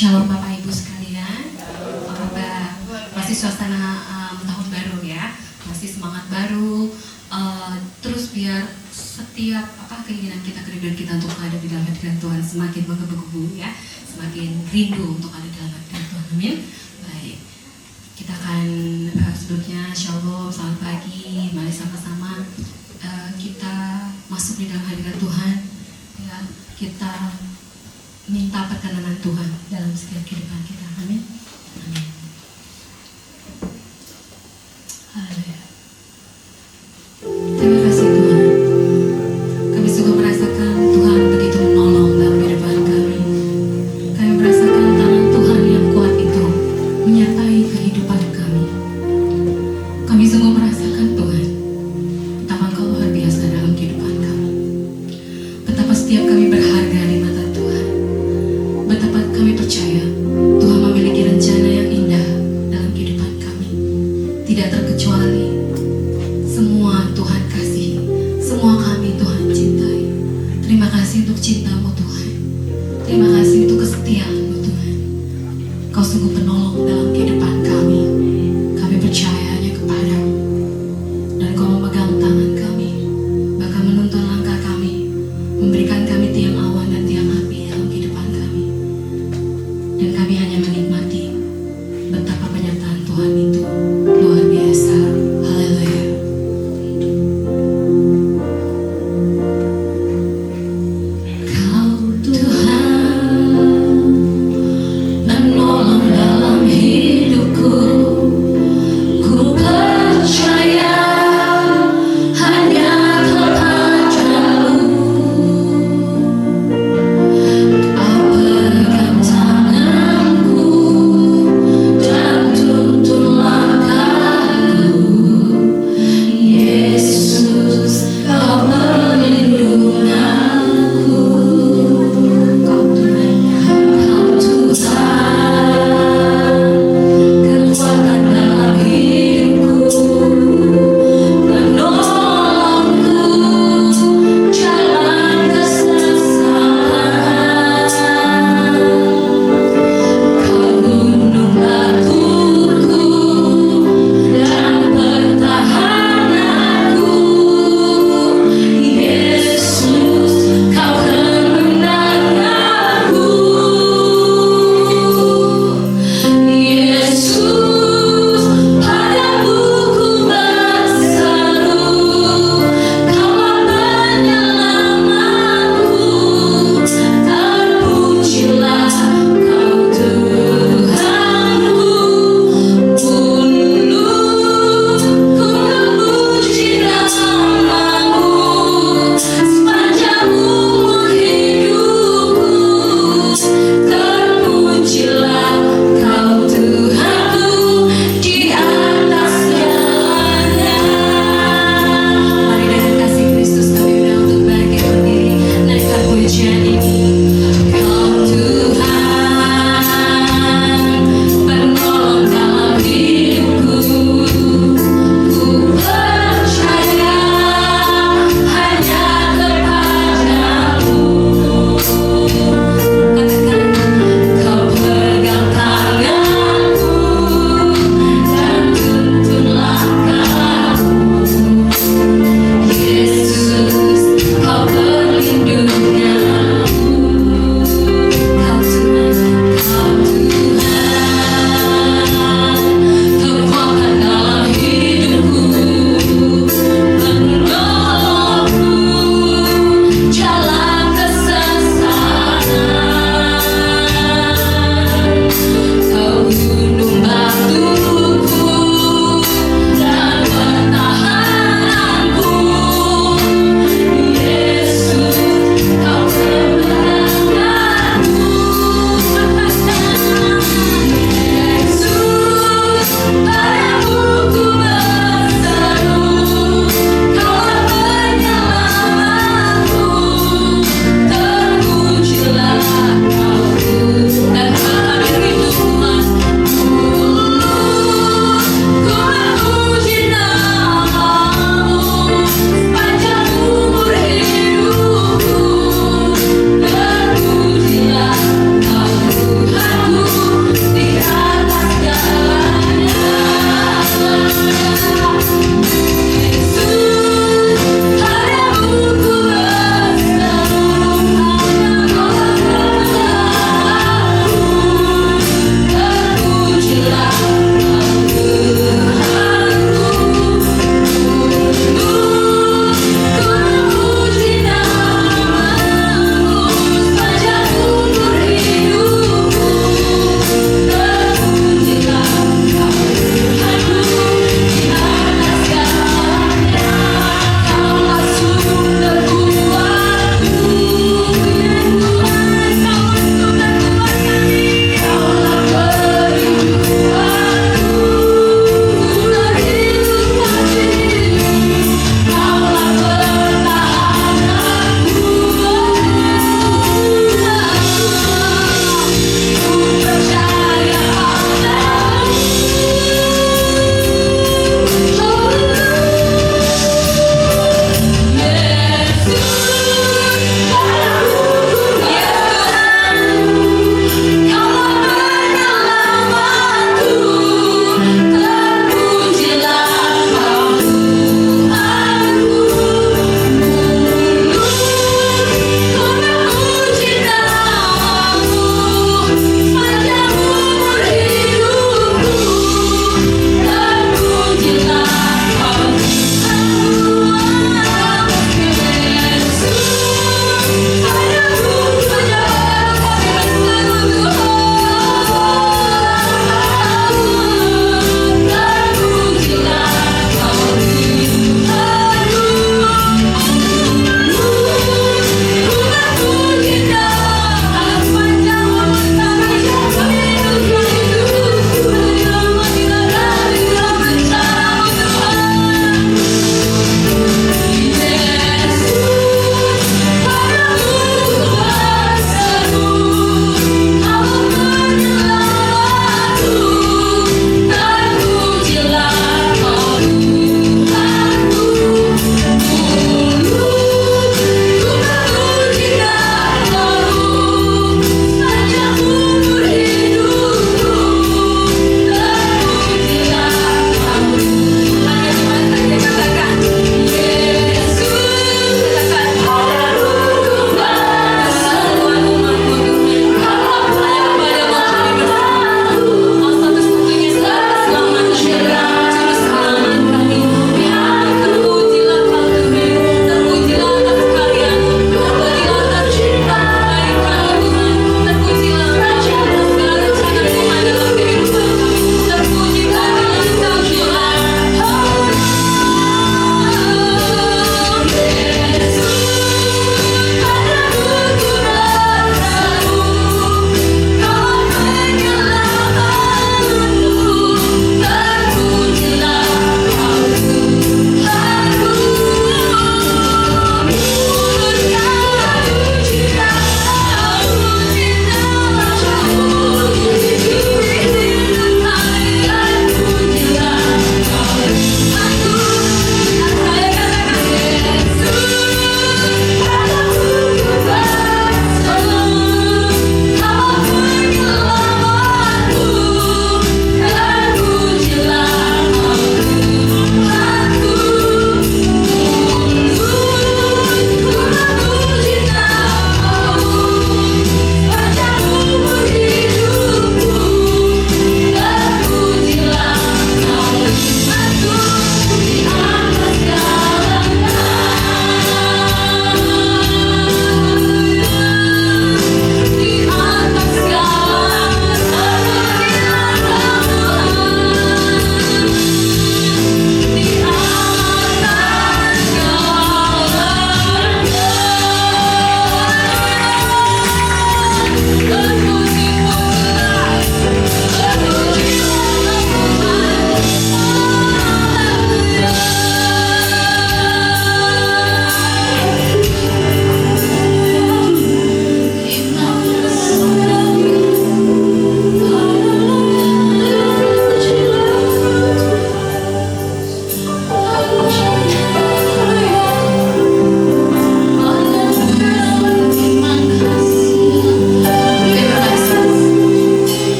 Shalom Bapak Ibu sekalian, apa kabar? Masih suasana tahun baru ya, masih semangat baru. Terus biar setiap keinginan kita, kerinduan kita untuk ada di dalam hadirat Tuhan semakin menggebu-gebu ya, semakin rindu untuk ada di dalam hadirat Tuhan. Amin. Baik, kita akan sebelumnya Shalom, selamat pagi. Mari sama-sama kita masuk di dalam hadirat Tuhan ya, kita minta perkenanan Tuhan dalam setiap kehidupan kita. Amin. Amin. Haleluya. Terima kasih Tuhan. Kami sungguh merasakan Tuhan begitu menolong dalam kehidupan kami. Kami merasakan tangan Tuhan yang kuat itu menyertai kehidupan kami. Kami sungguh merasakan Tuhan betapa Engkau luar biasa dalam kehidupan kami. Betapa setiap kami berharga di mata Tuhan. Betapa kami percaya Tuhan memiliki rencana yang indah dalam kehidupan kami. Tidak terkecuali semua Tuhan kasih, semua kami Tuhan cintai. Terima kasih untuk cinta-Mu Tuhan. Terima kasih untuk kesetiaan-Mu Tuhan. Kau sungguh penolong dalam kehidupan kami. Kami percaya hanya kepada-Mu. Dan Kau memegang tangan kami, bahkan menuntun langkah kami, memberikan kami tiang awan dan tiang api dalam kehidupan kami. Dan kami hanya menikmati betapa penyertaan Tuhan itu luar biasa. Haleluya. Kau Tuhan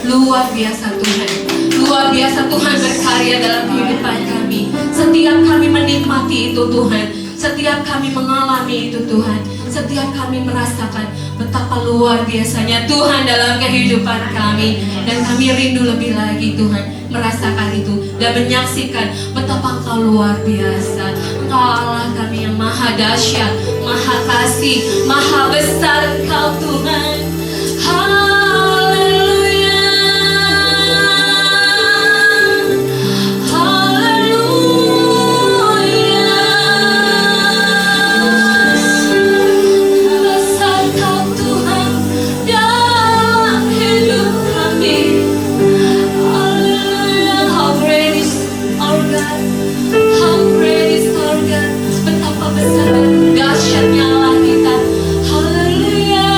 Luar biasa Tuhan. Luar biasa Tuhan berkarya dalam kehidupan kami. Setiap kami menikmati itu Tuhan. Setiap kami mengalami itu Tuhan. Setiap kami merasakan betapa luar biasanya Tuhan dalam kehidupan kami. Dan kami rindu lebih lagi Tuhan merasakan itu dan menyaksikan betapa Engkau luar biasa. Engkau Allah kami yang maha dahsyat, maha kasih, maha besar Engkau Tuhan. Haleluya. Haleluya. Besar Kau Tuhan dalam hidup kami. Haleluya. How great is our God. How great is our God. Betapa besar dan dahsyatnya Allah kita. Haleluya.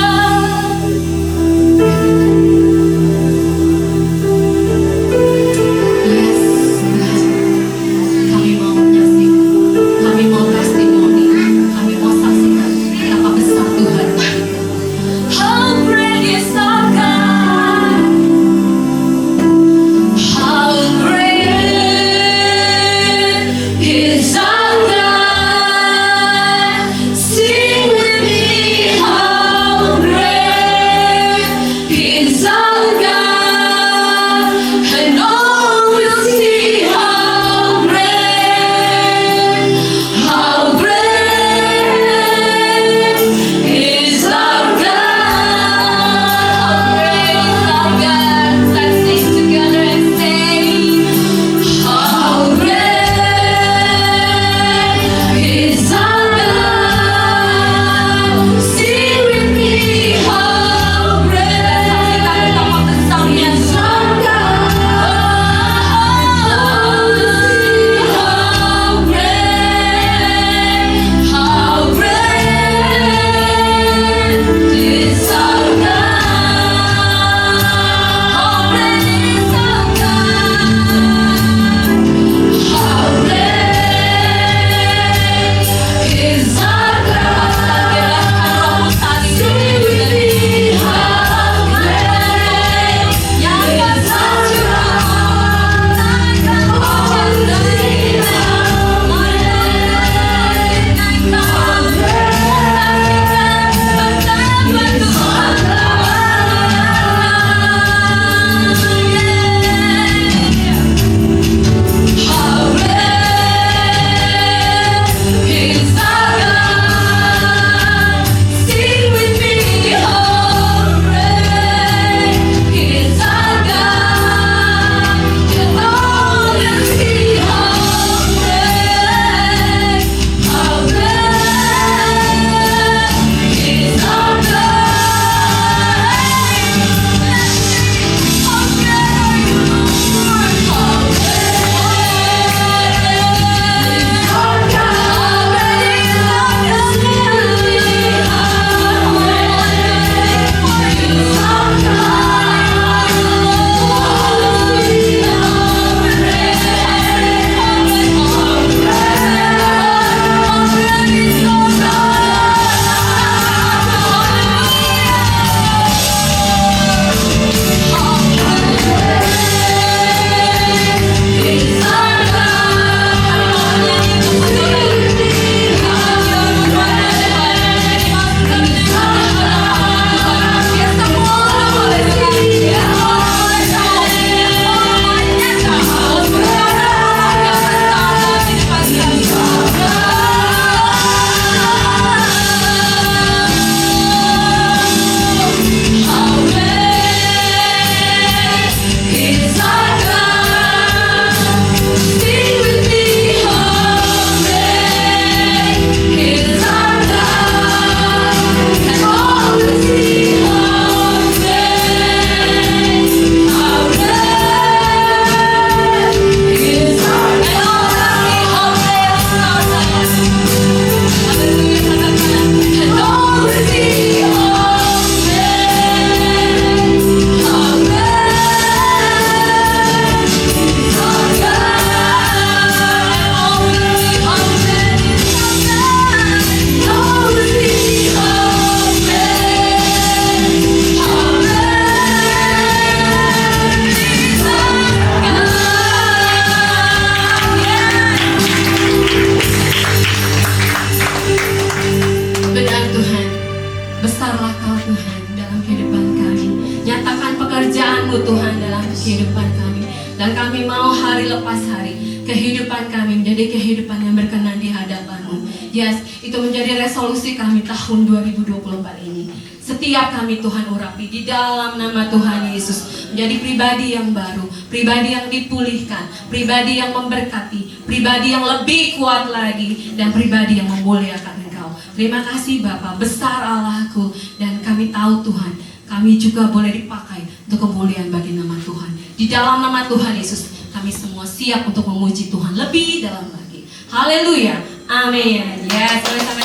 dalam kehidupan kami. Dan kami mau hari lepas hari kehidupan kami menjadi kehidupan yang berkenan di hadapan-Mu. Yes, itu menjadi resolusi kami tahun 2024 ini. Setiap kami Tuhan urapi di dalam nama Tuhan Yesus menjadi pribadi yang baru, pribadi yang dipulihkan, pribadi yang memberkati, pribadi yang lebih kuat lagi, dan pribadi yang memuliakan Engkau. Terima kasih Bapa, besar Allahku, dan kami tahu Tuhan, kami juga boleh dipakai untuk kemuliaan bagi nama Tuhan. Di dalam nama Tuhan Yesus, kami semua siap untuk memuji Tuhan lebih dalam lagi. Haleluya, amin. Yes, boleh sampai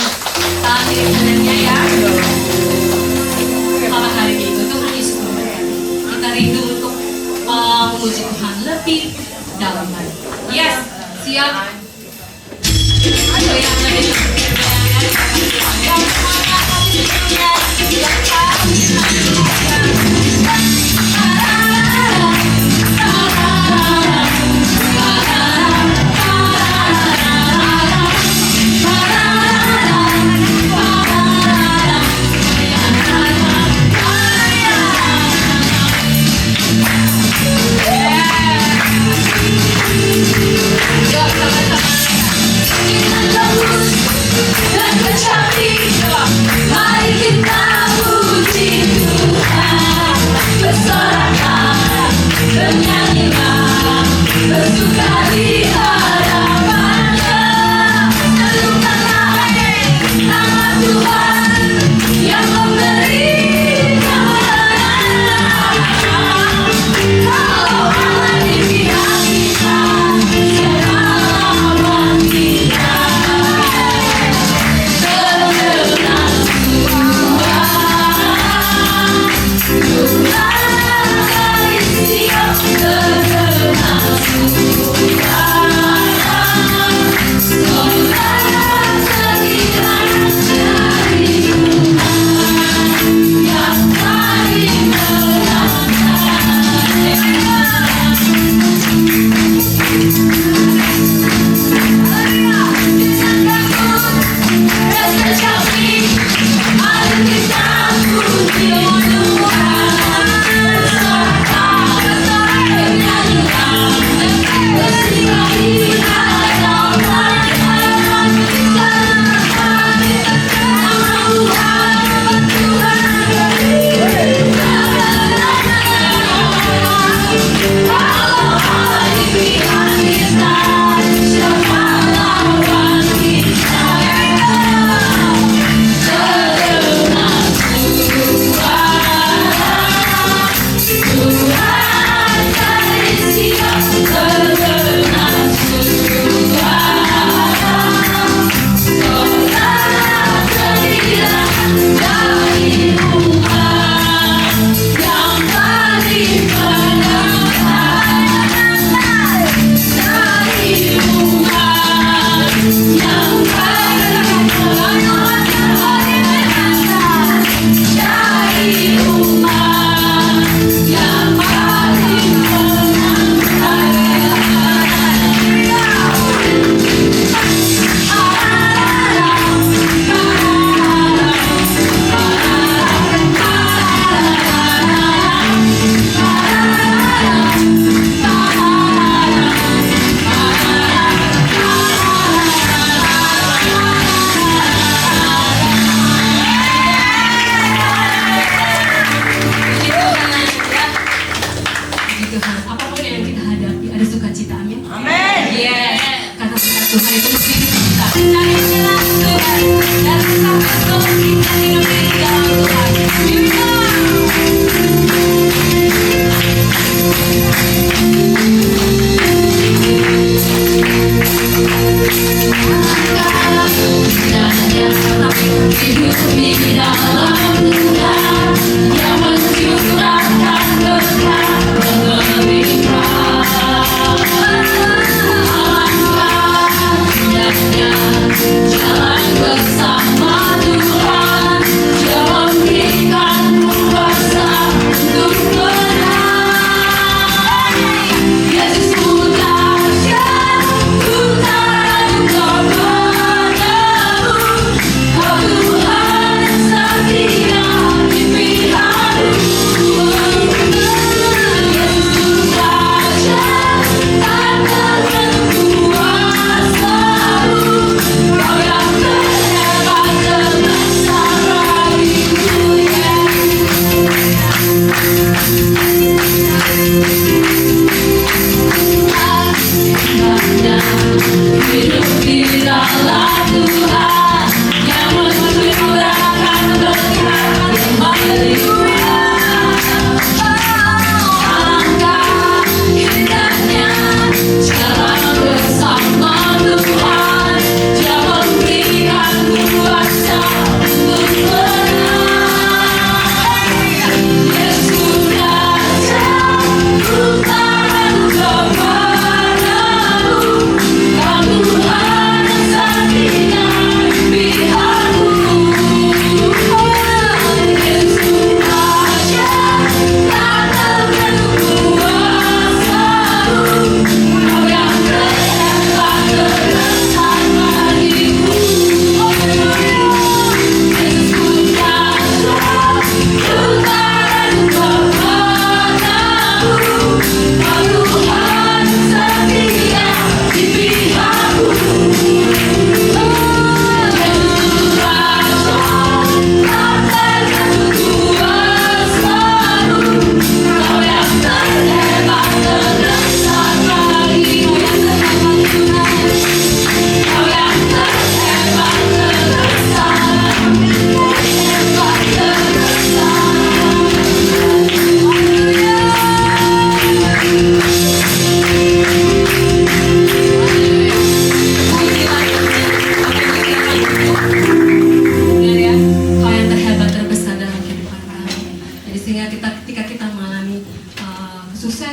salam diri kanannya ya. Selamat hari Minggu, Tuhan Yesus memberkati. Kita rindu untuk memuji Tuhan lebih dalam lagi. Yes, siap. Ayo yang lagi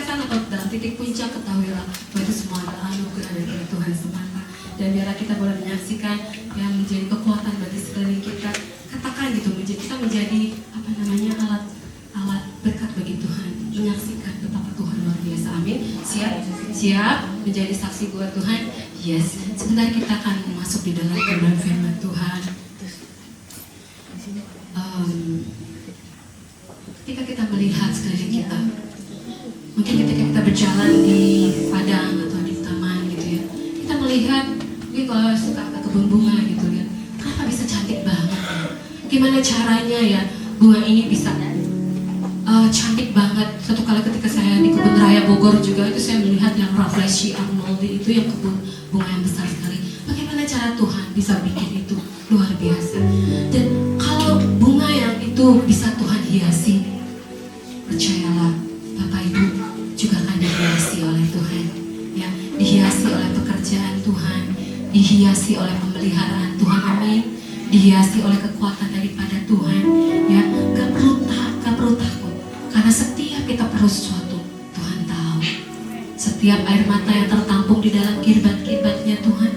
kesuksesan atau dalam titik puncak, ketahuilah bahwa itu semua adalah anugerah dari Tuhan semata. Dan biarlah kita boleh menyaksikan yang menjadi kekuatan bagi sekeliling kita. Katakan gitu, kita menjadi alat berkat bagi Tuhan, menyaksikan betapa Tuhan luar biasa. Amin. Siap menjadi saksi buat Tuhan. Yes. Sebentar kita akan masuk di dalam firman Tuhan. Ketika kita melihat sekeliling kita, mungkin ketika kita berjalan di padang atau di taman gitu ya, kita melihat, gue kalau suka ke kebun bunga gitu ya, kenapa bisa cantik banget ya? Gimana caranya ya bunga ini bisa cantik banget. Satu kali ketika saya di kebun raya Bogor juga, itu saya melihat yang Rafflesia Arnoldi, itu yang kebun bunga yang besar sekali. Bagaimana cara Tuhan bisa bikin itu luar biasa. Dan kalau bunga yang itu bisa Tuhan hiasi, percayalah Bapak Ibu juga akan dihiasi oleh Tuhan, ya, dihiasi oleh pekerjaan Tuhan, dihiasi oleh pemeliharaan Tuhan. Amin. Dihiasi oleh kekuatan daripada Tuhan, ya. Gak perlu takut, karena setiap kita perlu sesuatu, Tuhan tahu. Setiap air mata yang tertampung di dalam kirbat-kirbatnya Tuhan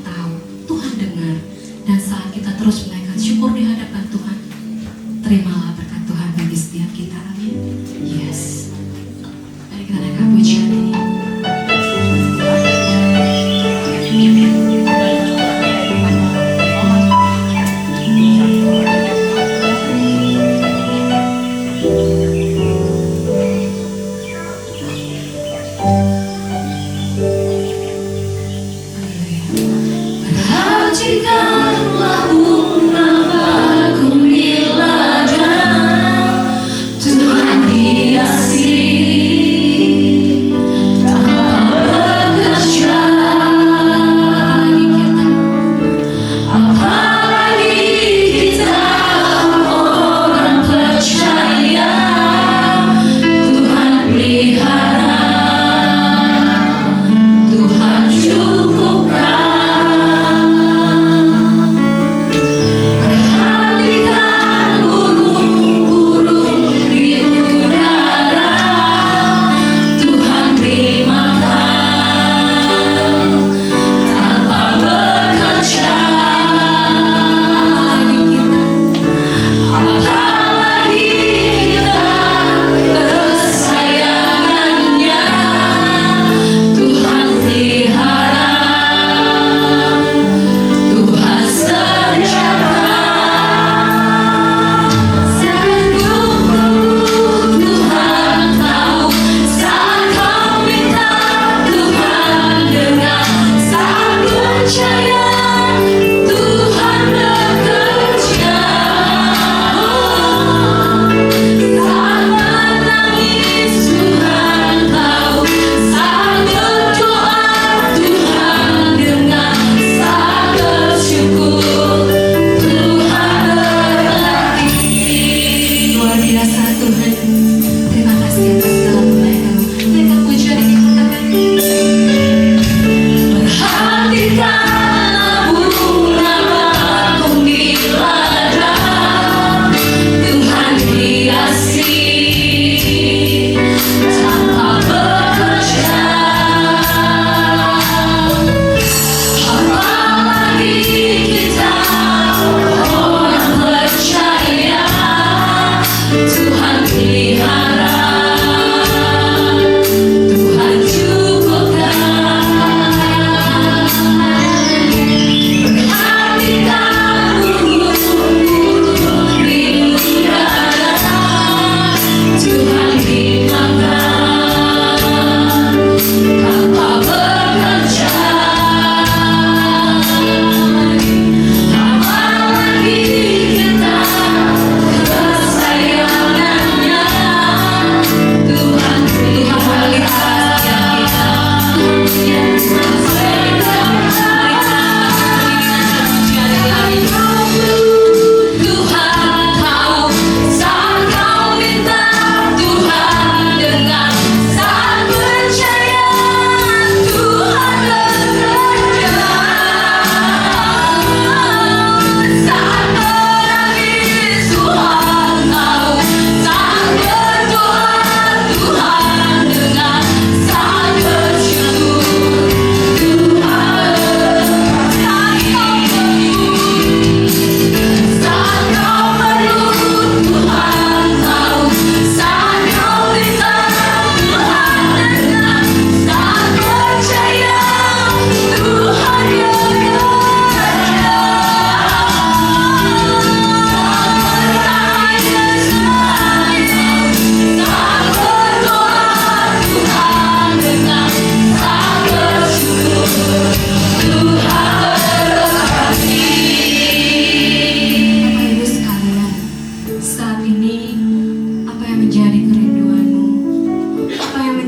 tahu, Tuhan dengar. Dan saat kita terus menaikkan syukur di hadapan Tuhan, terimalah berkat Tuhan bagi setiap kita. Amin. Yes. Mari kita naikkan pujian ini. Perhatikanlah bunga bakung di ladang, Tuhan hiasi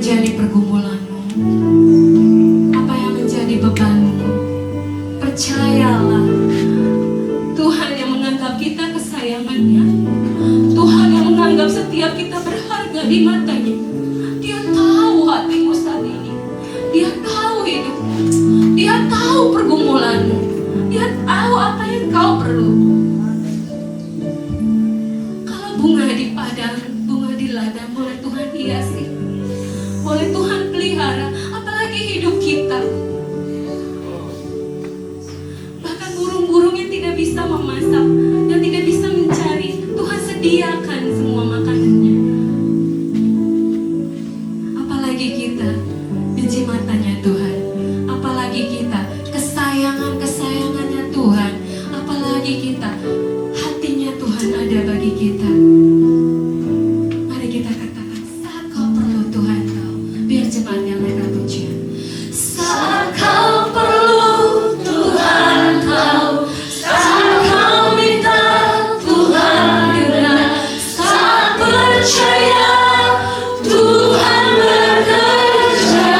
menjadi pergumulanmu, apa yang menjadi bebanmu, percayalah, Tuhan yang menganggap kita kesayangannya, Tuhan yang menganggap setiap kita berharga di matanya. Dia tahu hatimu saat ini, Dia tahu hidupmu, Dia tahu pergumulanmu, Dia tahu apa yang kau perlu. Kalau bunga di padang, bunga di ladang boleh Tuhan hiasi, boleh Tuhan pelihara, apalagi hidup kita. Bahkan burung-burung yang tidak bisa memasak, yang tidak bisa mencari, Tuhan sediakan semua makanannya. Apalagi kita benci matanya Tuhan, apalagi kita kesayangannya Tuhan, apalagi kita hatinya Tuhan ada bagi kita. Mari kita katakan, saat kau perlu Tuhan kau, biar jemaatnya mereka pujian. Saat kau perlu Tuhan kau, saat kau minta Tuhan dengar, saat percaya Tuhan bekerja,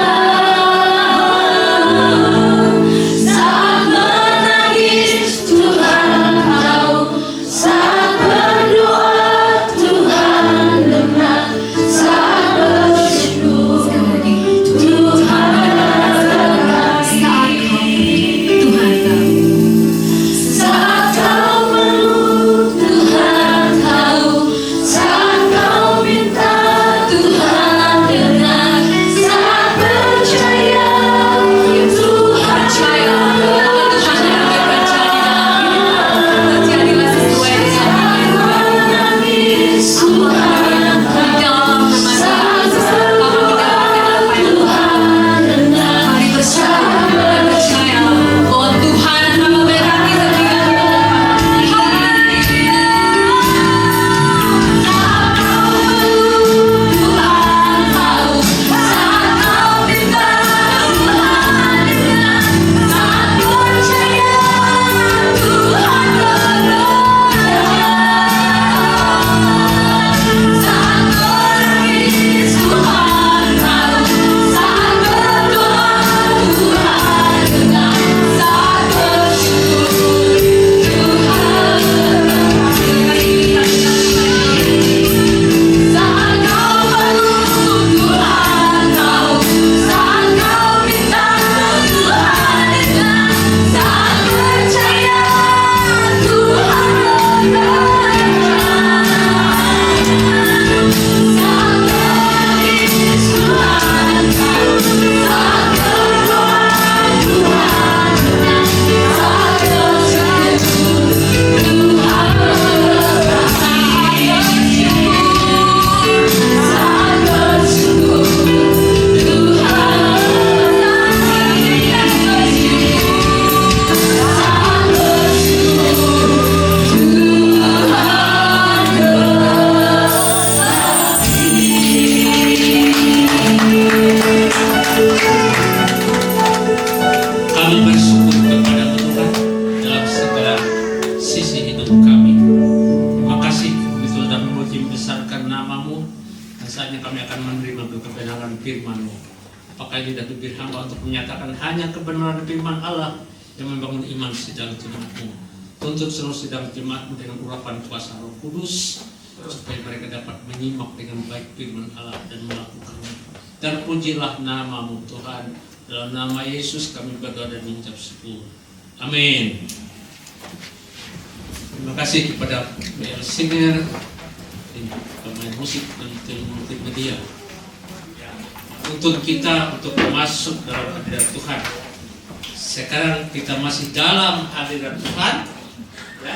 saat menangis Tuhan kau, saat berdoa Tuhan dengar, saat bersyukur sekali lagi Tuhan saat kau Tuhan kau, saat kau perlu Tuhan kau, saat kau minta Tuhan dengar, saat percaya Tuhan percaya Tuhan yang bekerja di dalam hidup, terjadilah sesuai dengan menangis Tuhan di dalam nama Yesus. Kami mendapatkan apa yang Tuhan dengar. Mari percaya dan percaya bahwa Tuhan akan memberkati setiap kita. Kami bersyukur kepada Tuhan dalam segala sisi hidup kami. Terima kasih begitu sudah memuji membesarkan nama-Mu, dan saatnya kami akan menerima kebenaran firman-Mu. Apakah ini dari diri hamba untuk menyatakan hanya kebenaran firman Allah yang membangun iman sedang jemaat-Mu. Tuntut seluruh sidang jemaat-Mu dengan urapan kuasa Roh Kudus, supaya mereka dapat menyimak dengan baik firman Allah dan melakukannya. Dan pujilah nama-Mu Tuhan. Dalam nama Yesus kami berdoa dan mengucap syukur. Amin. Terima kasih kepada BL Singer, pemain musik dan tim multimedia, untuk kita untuk masuk dalam hadirat Tuhan. Sekarang kita masih dalam hadirat Tuhan, ya.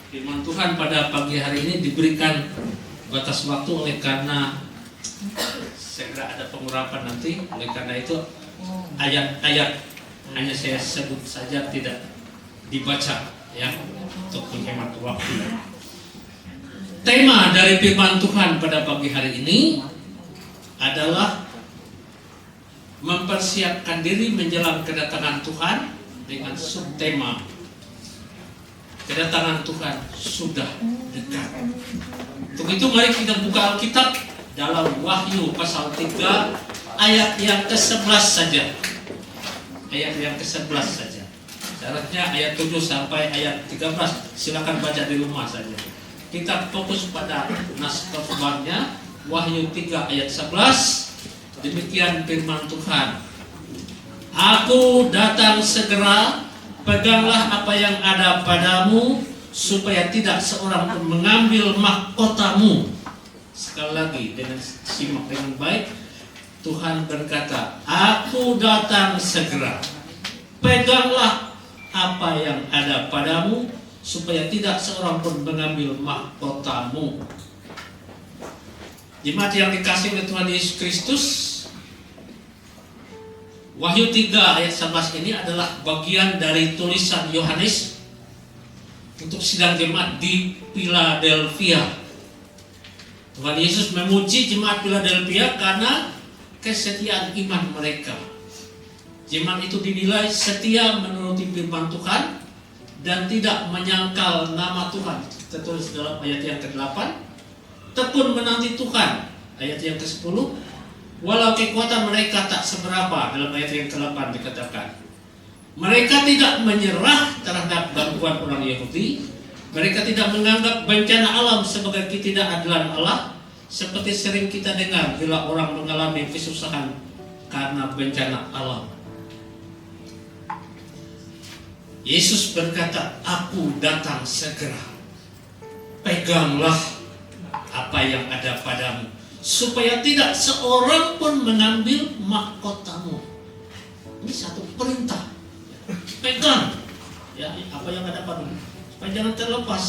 Firman Tuhan pada pagi hari ini diberikan batas waktu oleh karena segera ada pengurapan nanti. Oleh karena itu ayat-ayat hanya saya sebut saja, tidak dibaca, ya, untuk menghemat waktu. Tema dari firman Tuhan pada pagi hari ini adalah mempersiapkan diri menjelang kedatangan Tuhan, dengan subtema kedatangan Tuhan sudah dekat. Untuk itu mari kita buka Alkitab dalam Wahyu pasal 3 ayat yang ke-11 saja. Ayat yang ke-11 saja. Syaratnya ayat 7 sampai ayat 13. Silakan baca di rumah saja. Kita fokus pada naskah firman-Nya, Wahyu 3 ayat 11. Demikian firman Tuhan. Aku datang segera, peganglah apa yang ada padamu, supaya tidak seorang pun mengambil mahkotamu. Sekali lagi, dengan simak dengan baik, Tuhan berkata, aku datang segera, peganglah apa yang ada padamu, supaya tidak seorang pun mengambil mahkotamu. Jemaat yang dikasihi oleh Tuhan Yesus Kristus, Wahyu 3 ayat 11 ini adalah bagian dari tulisan Yohanes untuk sidang jemaat di Philadelphia. Tuhan Yesus memuji jemaat Philadelphia karena kesetiaan iman mereka. Jemaat itu dinilai setia menuruti firman Tuhan dan tidak menyangkal nama Tuhan. Tertulis dalam ayat yang ke-8. Tekun menanti Tuhan, ayat yang ke-10. Walau kekuatan mereka tak seberapa, dalam ayat yang ke-8 dikatakan. Mereka tidak menyerah terhadap gangguan orang Yahudi. Mereka tidak menganggap bencana alam sebagai ketidakadilan Allah, seperti sering kita dengar bila orang mengalami kesusahan karena bencana alam. Yesus berkata, aku datang segera. Peganglah apa yang ada padamu, supaya tidak seorang pun mengambil mahkotamu. Ini satu perintah. Pegang ya apa yang ada padamu, supaya jangan terlepas.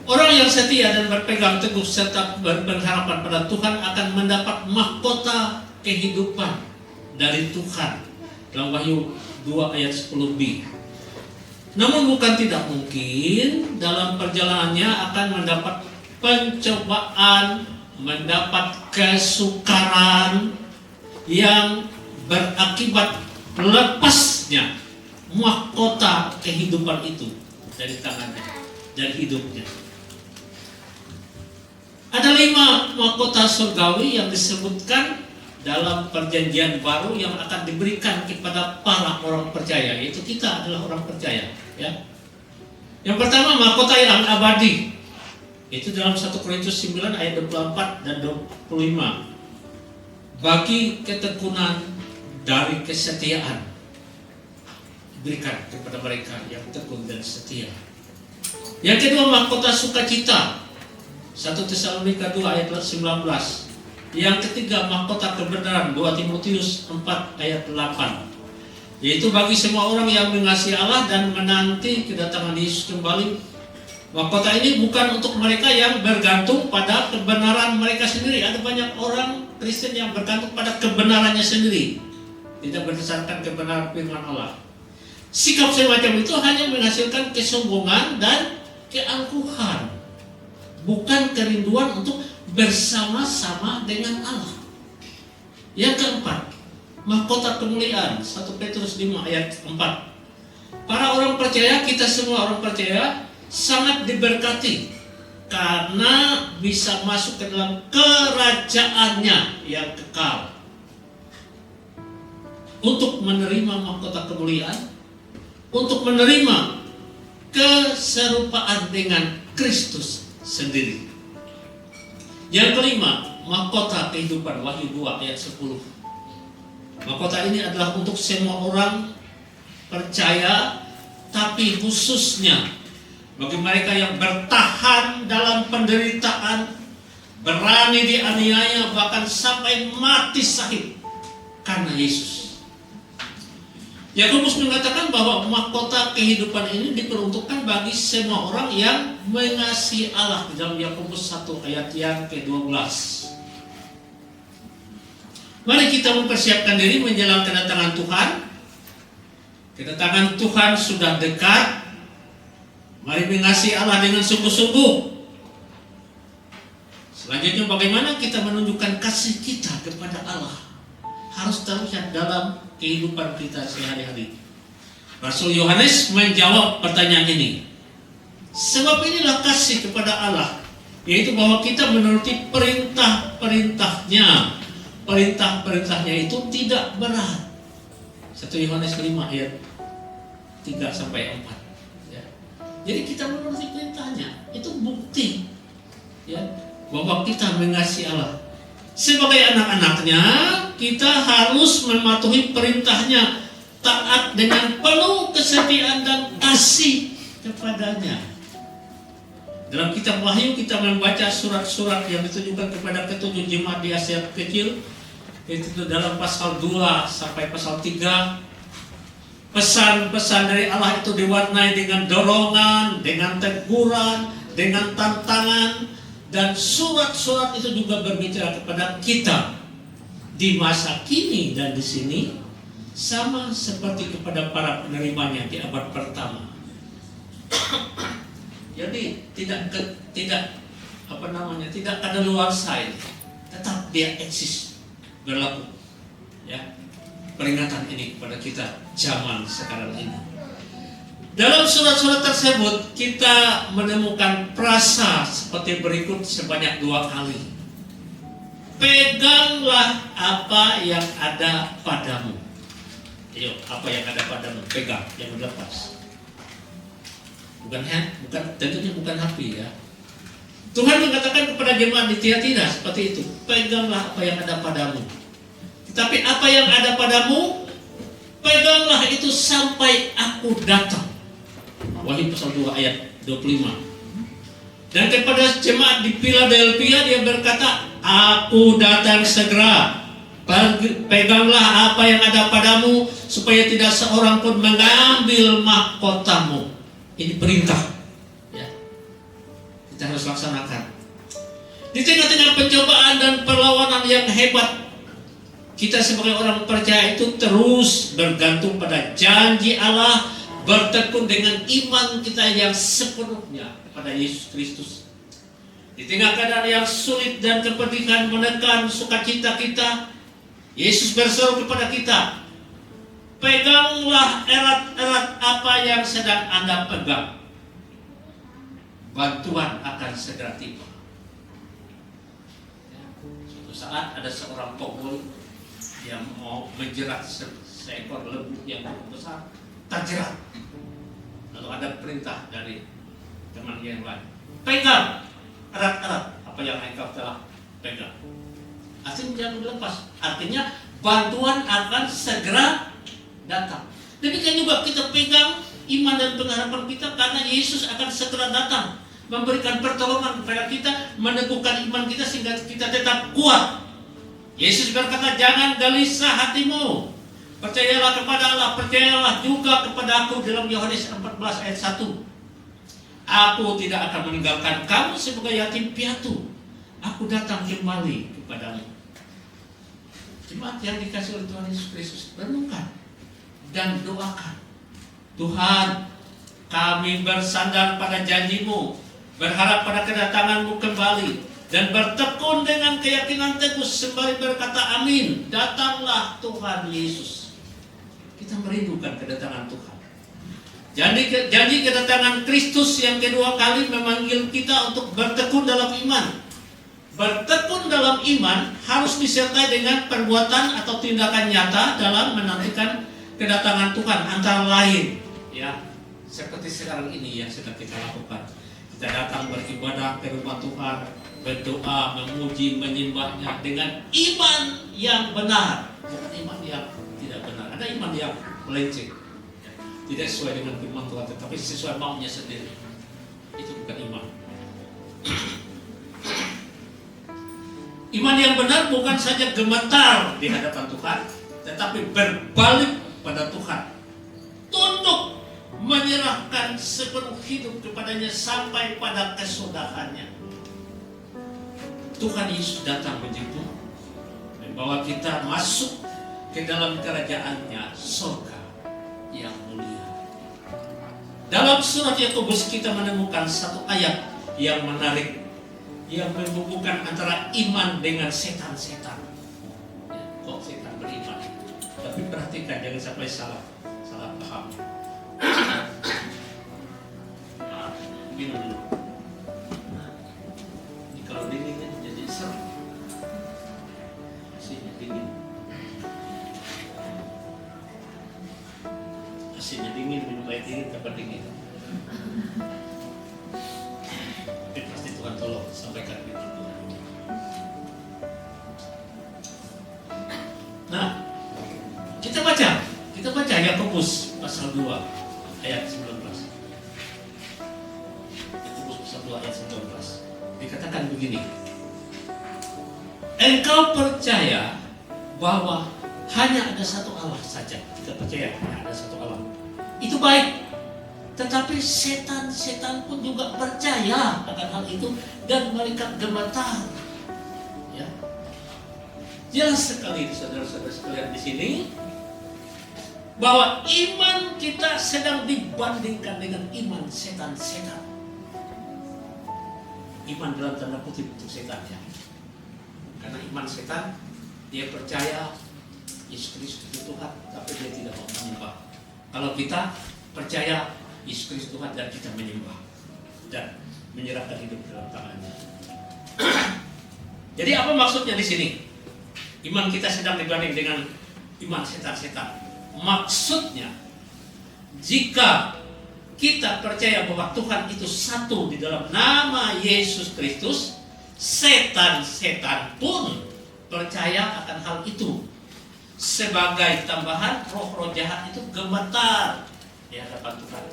Orang yang setia dan berpegang teguh serta berharapan pada Tuhan akan mendapat mahkota kehidupan dari Tuhan. Dalam Wahyu 2 ayat 10b. Namun bukan tidak mungkin dalam perjalanannya akan mendapat pencobaan, mendapat kesukaran yang berakibat lepasnya mahkota kehidupan itu dari tangannya, dari hidupnya. Ada 5 mahkota surgawi yang disebutkan dalam perjanjian baru yang akan diberikan kepada para orang percaya, yaitu kita adalah orang percaya, ya. Yang pertama, mahkota yang abadi. Itu dalam 1 Korintus 9 ayat 24 dan 25. Bagi ketekunan dari kesetiaan diberikan kepada mereka yang tekun dan setia. Yang kedua, mahkota sukacita. 1 Tesalonika 2 ayat 19. Yang ketiga, mahkota kebenaran, 2 Timotius 4 ayat 8. Yaitu bagi semua orang yang mengasihi Allah dan menanti kedatangan Yesus kembali. Mahkota ini bukan untuk mereka yang bergantung pada kebenaran mereka sendiri. Ada banyak orang Kristen yang bergantung pada kebenarannya sendiri, tidak berdasarkan kebenaran firman Allah. Sikap semacam itu hanya menghasilkan kesombongan dan keangkuhan, bukan kerinduan untuk bersama-sama dengan Allah. Yang keempat, mahkota kemuliaan, 1 Petrus 5 ayat 4. Para orang percaya, kita semua orang percaya, sangat diberkati karena bisa masuk ke dalam kerajaannya yang kekal. Untuk menerima mahkota kemuliaan, untuk menerima keserupaan dengan Kristus sendiri. Yang kelima, mahkota kehidupan, Wahyu 2 ayat 10. Mahkota ini adalah untuk semua orang percaya, tapi khususnya bagi mereka yang bertahan dalam penderitaan, berani dianiaya, bahkan sampai mati syahid karena Yesus. Yakobus mengatakan bahwa mahkota kehidupan ini diperuntukkan bagi semua orang yang mengasihi Allah, di dalam Yakobus 1 ayat yang ke-12. Mari kita mempersiapkan diri menjelang kedatangan Tuhan. Kedatangan Tuhan sudah dekat. Mari mengasihi Allah dengan sungguh-sungguh. Selanjutnya, bagaimana kita menunjukkan kasih kita kepada Allah? Harus terlihat dalam kehidupan kita sehari-hari. Rasul Yohanes menjawab pertanyaan ini. Sebab inilah kasih kepada Allah, yaitu bahwa kita menuruti perintah-perintahnya. Perintah-perintahnya itu tidak berat. 1 Yohanes 5 ayat 3 sampai 4. Ya. Jadi kita menuruti perintahnya, itu bukti ya, bahwa kita mengasihi Allah. Sebagai anak-anaknya, kita harus mematuhi perintahnya, taat dengan penuh kesetiaan dan kasih kepadanya. Dalam kitab Wahyu kita membaca surat-surat yang ditujukan kepada ketujuh jemaat di Asia Kecil, yaitu dalam pasal 2 sampai pasal 3. Pesan-pesan dari Allah itu diwarnai dengan dorongan, dengan teguran, dengan tantangan, dan surat-surat itu juga berbicara kepada kita di masa kini dan di sini, sama seperti kepada para penerimanya di abad pertama. Jadi tidak ada luar saing, tetap dia eksis, berlaku. Ya, peringatan ini kepada kita zaman sekarang ini. Dalam surat-surat tersebut kita menemukan frasa seperti berikut sebanyak 2 kali. Peganglah apa yang ada padamu. Ayo, apa yang ada padamu, pegang, jangan lepas. Tentunya bukan HP ya. Tuhan mengatakan kepada jemaat di Tiatira seperti itu, peganglah apa yang ada padamu. Tetapi apa yang ada padamu, peganglah itu sampai aku datang. Wahyu pasal 2 ayat 25. Dan kepada jemaat di Philadelphia dia berkata, aku datang segera. Peganglah apa yang ada padamu, supaya tidak seorang pun mengambil mahkotamu. Ini perintah ya, kita harus laksanakan. Di tengah-tengah pencobaan dan perlawanan yang hebat, kita sebagai orang percaya itu terus bergantung pada janji Allah, bertekun dengan iman kita yang sepenuhnya kepada Yesus Kristus. Di tengah keadaan yang sulit dan kepedihan menekan sukacita kita, Yesus berseru kepada kita, peganglah erat-erat apa yang sedang Anda pegang. Bantuan akan segera tiba. Suatu saat ada seorang pemulung yang mau menjerat seekor lembu yang besar, terjerat. Lalu ada perintah dari teman yang lain, pegang erat-erat apa yang engkau telah pegang. Artinya jangan dilepas. Artinya bantuan akan segera datang. Demikian juga kita pegang iman dan pengharapan kita, karena Yesus akan segera datang memberikan pertolongan kepada kita, meneguhkan iman kita sehingga kita tetap kuat. Yesus berkata, jangan gelisah hatimu, percayalah kepada Allah, percayalah juga kepada aku dalam Yohanes 14 ayat 1. Aku tidak akan meninggalkan kamu sebagai yatim piatu. Aku datang kembali kepadamu. Jemaat yang dikasih oleh Tuhan Yesus Kristus, renungkan dan doakan. Tuhan, kami bersandar pada janji-Mu, berharap pada kedatangan-Mu kembali, dan bertekun dengan keyakinan teguh sembari berkata amin. Datanglah Tuhan Yesus. Kita merindukan kedatangan Tuhan. Janji kedatangan Kristus yang kedua kali memanggil kita untuk bertekun dalam iman. Bertekun dalam iman harus disertai dengan perbuatan atau tindakan nyata dalam menantikan kedatangan Tuhan, antara lain ya, seperti sekarang ini yang sedang kita lakukan. Kita datang beribadah ke rumah Tuhan, berdoa, memuji, menyembahnya dengan iman yang benar, bukan iman yang tidak benar. Ada iman yang melenceng, tidak sesuai dengan firman Tuhan, tetapi sesuai maunya sendiri. Itu bukan iman. Iman yang benar bukan saja gemetar di hadapan Tuhan, tetapi berbalik pada Tuhan, tunduk menyerahkan sepenuh hidup kepadanya sampai pada kesudahannya. Tuhan Yesus datang menjemput, membawa kita masuk ke dalam kerajaan-Nya, surga yang mulia. Dalam surat Yakobus kita menemukan satu ayat yang menarik, yang menghubungkan antara iman dengan setan-setan. Ya, kok setan beriman? Tapi perhatikan, jangan sampai salah paham. Minum dulu. Mesinnya dingin, minum air dingin, kapan dingin. Tapi pasti Tuhan tolong sampaikan firman Tuhan. Nah, kita baca Yakobus pasal 2 ayat 19. Yakobus pasal 2 ayat 19. Dikatakan begini. Engkau percaya bahwa hanya ada satu Allah saja. Kita percaya hanya ada satu Allah. Itu baik. Tetapi setan pun juga percaya akan hal itu dan mereka gemetar. Ya. Jelas sekali saudara-saudara sekalian di sini bahwa iman kita sedang dibandingkan dengan iman setan-setan. Iman dalam tanda kutip untuk setan ya. Karena iman setan, dia percaya Yesus Kristus itu Tuhan, tapi dia tidak mau menyembah. Kalau kita percaya Yesus Kristus Tuhan dan kita menyembah dan menyerahkan hidup dalam tangannya. Jadi apa maksudnya di sini? Iman kita sedang dibanding dengan iman setan-setan. Maksudnya, jika kita percaya bahwa Tuhan itu satu di dalam nama Yesus Kristus, setan-setan pun percaya akan hal itu. Sebagai tambahan, roh-roh jahat itu gemetar di hadapan Tuhan.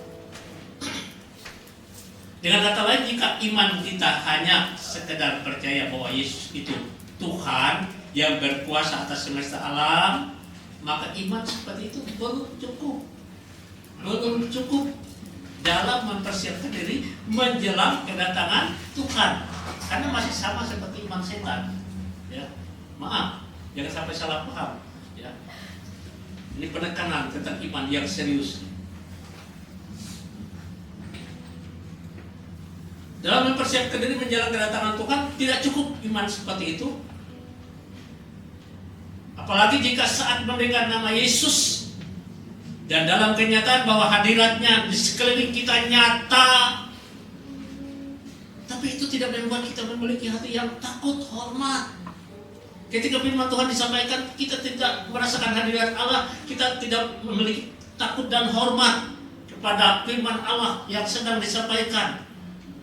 Dengan kata lain, jika iman kita hanya sekedar percaya bahwa Yesus itu Tuhan yang berkuasa atas semesta alam, maka iman seperti itu belum cukup dalam mempersiapkan diri menjelang kedatangan Tuhan. Karena masih sama seperti iman setan. Ya, maaf, jangan sampai salah paham. Ya, ini penekanan tentang iman yang serius. Dalam mempersiapkan diri menjelang kedatangan Tuhan tidak cukup iman seperti itu. Apalagi jika saat mendengar nama Yesus dan dalam kenyataan bahwa hadiratnya di sekeliling kita nyata, tapi itu tidak membuat kita memiliki hati yang takut, hormat. Ketika firman Tuhan disampaikan, kita tidak merasakan hadirat Allah, kita tidak memiliki takut dan hormat kepada firman Allah yang sedang disampaikan.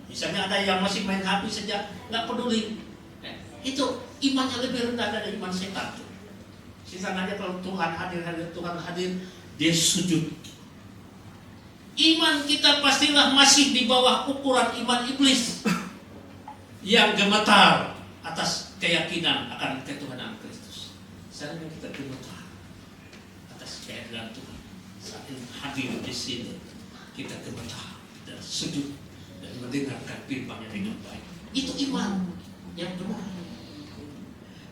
Misalnya ada yang masih main HP saja, nggak peduli. Itu imannya lebih rendah dari iman setan. Setan aja kalau Tuhan hadir, Tuhan hadir, dia sujud. Iman kita pastilah masih di bawah ukuran iman iblis yang gemetar atas keyakinan akan ketuhanan Kristus. Seandainya kita gemetar atas kehadiran Tuhan saat hadir di sini, kita gemetar dan sujud dan mendengarkan firman-Nya dengan baik. Itu iman yang benar.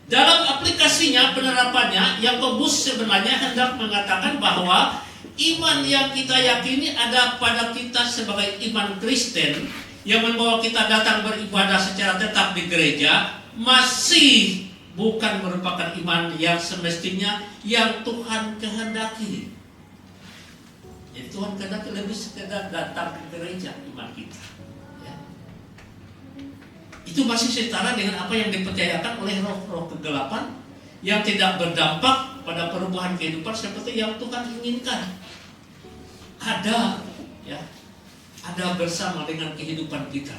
Dalam aplikasinya, penerapannya, Yakobus sebenarnya hendak mengatakan bahwa iman yang kita yakini ada pada kita sebagai iman Kristen yang membawa kita datang beribadah secara tetap di gereja masih bukan merupakan iman yang semestinya yang Tuhan kehendaki. Jadi Tuhan kehendaki lebih sekedar datang ke gereja iman kita. Ya. Itu masih setara dengan apa yang dipercayakan oleh roh-roh kegelapan yang tidak berdampak pada perubahan kehidupan seperti yang Tuhan inginkan. Ada, ya, ada bersama dengan kehidupan kita.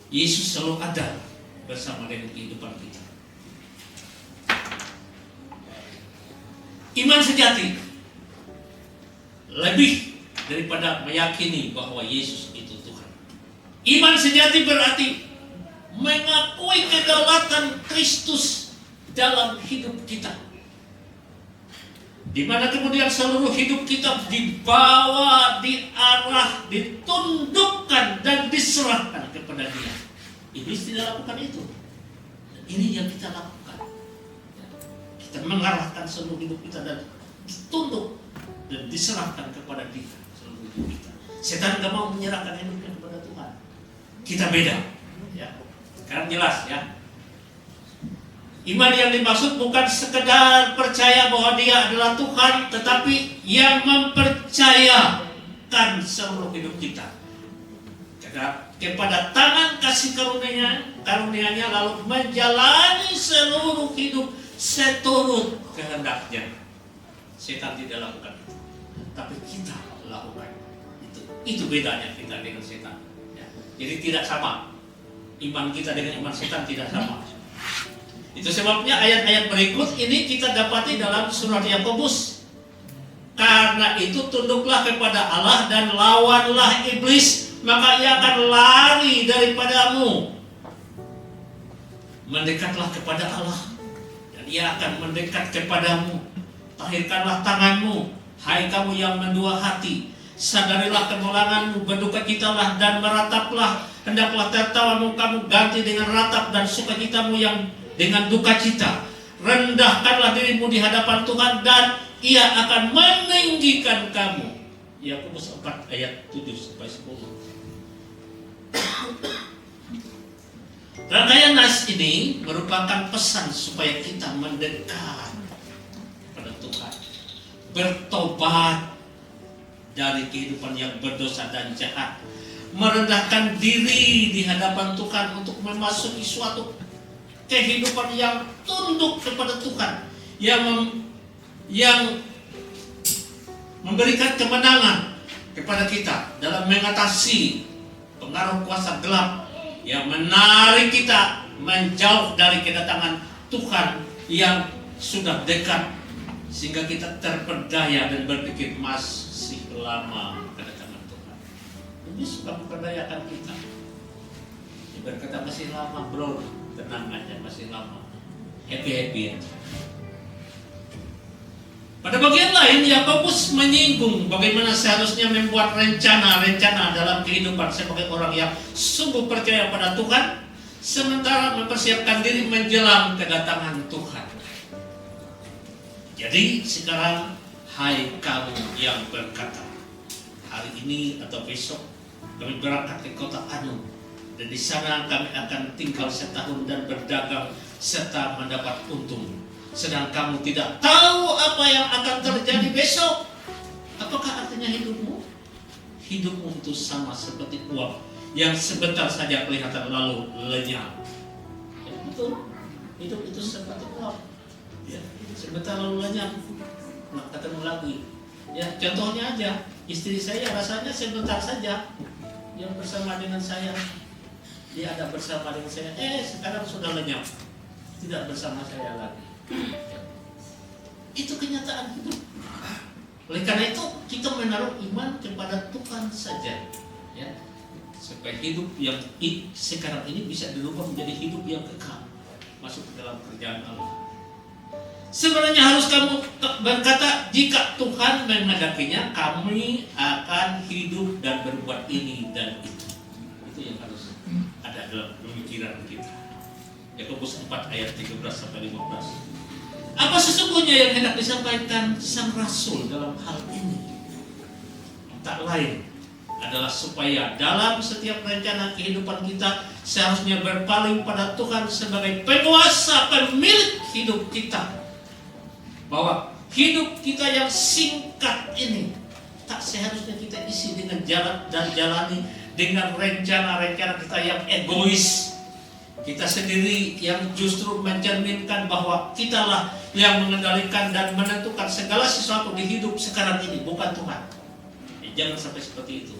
Yesus selalu ada bersama dengan kehidupan kita. Iman sejati lebih daripada meyakini bahwa Yesus itu Tuhan. Iman sejati berarti mengakui kedaulatan Kristus dalam hidup kita, di mana kemudian seluruh hidup kita dibawa, diarah, ditundukkan dan diserahkan kepada Dia. Iblis tidak lakukan itu. Dan ini yang kita lakukan. Kita mengarahkan seluruh hidup kita dan tunduk dan diserahkan kepada Dia seluruh hidup kita. Setan tidak mau menyerahkan hidupnya kepada Tuhan. Kita beda. Ya. Sekarang jelas ya. Iman yang dimaksud bukan sekedar percaya bahwa Dia adalah Tuhan, tetapi yang mempercayakan seluruh hidup kita kepada tangan kasih karunia-Nya, lalu menjalani seluruh hidup seturut kehendaknya. Setan tidak lakukan itu. tapi kita lakukan. Itu bedanya kita dengan setan. Ya. Jadi tidak sama. Iman kita dengan iman setan tidak sama. Itu sebabnya ayat-ayat berikut ini kita dapati dalam surat Yakobus. Karena itu tunduklah kepada Allah dan lawanlah iblis, maka ia akan lari daripadamu. Mendekatlah kepada Allah dan ia akan mendekat kepadamu. Tahirkanlah tanganmu, hai kamu yang mendua hati. Sadarilah kemulanganmu, berdukacitalah dan merataplah. Hendaklah tertawamu kamu ganti dengan ratap dan sukacitamu yang dengan dukacita. Rendahkanlah dirimu di hadapan Tuhan dan Ia akan meninggikan kamu. Yakobus 4 ayat 7-10. Rangkaian nas ini merupakan pesan supaya kita mendekat kepada Tuhan, bertobat dari kehidupan yang berdosa dan jahat, merendahkan diri di hadapan Tuhan untuk memasuki suatu kehidupan yang tunduk kepada Tuhan, yang memberikan kemenangan kepada kita dalam mengatasi pengaruh kuasa gelap yang menarik kita menjauh dari kedatangan Tuhan yang sudah dekat, sehingga kita terperdaya dan berpikir masih lama kedatangan Tuhan. Ini suka memperdayakan kita. Dia berkata masih lama bro, tenang aja, masih lama, happy aja. Pada bagian lain, Yakobus menyinggung bagaimana seharusnya membuat rencana dalam kehidupan sebagai orang yang sungguh percaya pada Tuhan, sementara mempersiapkan diri menjelang kedatangan Tuhan. Jadi sekarang, hai kamu yang berkata, hari ini atau besok kami berangkat ke kota Anu, dan di sana kami akan tinggal setahun dan berdagang serta mendapat untung. Sedang kamu tidak tahu apa yang akan terjadi besok. Apakah artinya hidupmu? Hidupmu itu sama seperti uap yang sebentar saja kelihatan lalu lenyap. Ya, betul. Hidup itu seperti uap. Ya, sebentar lalu lenyap. Nah, ketemu lagi. Ya, contohnya aja, istri saya rasanya sebentar saja yang bersama dengan saya. Dia ada bersama dengan saya. Sekarang sudah lenyap. Tidak bersama saya lagi. Itu kenyataan hidup. Oleh karena itu kita menaruh iman kepada Tuhan saja, ya, supaya hidup yang sekarang ini bisa dirubah menjadi hidup yang kekal, masuk ke dalam kerjaan Allah. Sebenarnya harus kamu berkata, jika Tuhan menghendakinya, kami akan hidup dan berbuat ini dan itu. Itu yang harus ada dalam pemikiran kita. Yakobus 4 ayat 13-15. Apa sesungguhnya yang hendak disampaikan sang rasul dalam hal ini? Tak lain adalah supaya dalam setiap rencana kehidupan kita seharusnya berpaling pada Tuhan sebagai penguasa pemilik hidup kita. Bahwa hidup kita yang singkat ini tak seharusnya kita isi dengan jalan dan jalani dengan rencana-rencana kita yang egois. Kita sendiri yang justru mencerminkan bahwa kitalah yang mengendalikan dan menentukan segala sesuatu di hidup sekarang ini, bukan Tuhan. Jangan sampai seperti itu.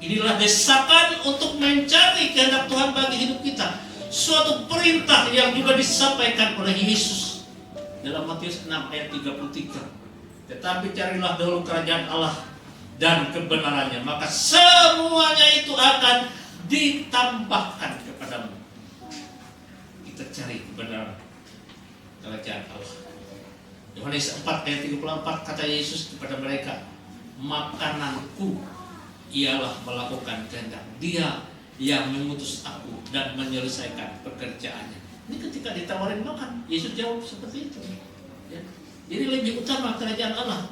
Inilah desakan untuk mencari kehendak Tuhan bagi hidup kita. Suatu perintah yang juga disampaikan oleh Yesus dalam Matius 6 ayat 33. Tetapi carilah dahulu kerajaan Allah dan kebenarannya, maka semuanya itu akan ditambahkan kepadamu. Kita cari kebenaran kerajaan Allah. Yohanes 4 ayat 34 kata Yesus kepada mereka, makananku ialah melakukan kehendak Dia yang mengutus aku dan menyelesaikan pekerjaannya. Ini ketika ditawarin makan, Yesus jawab seperti itu. Ya. Jadi lebih utama kerajaan Allah.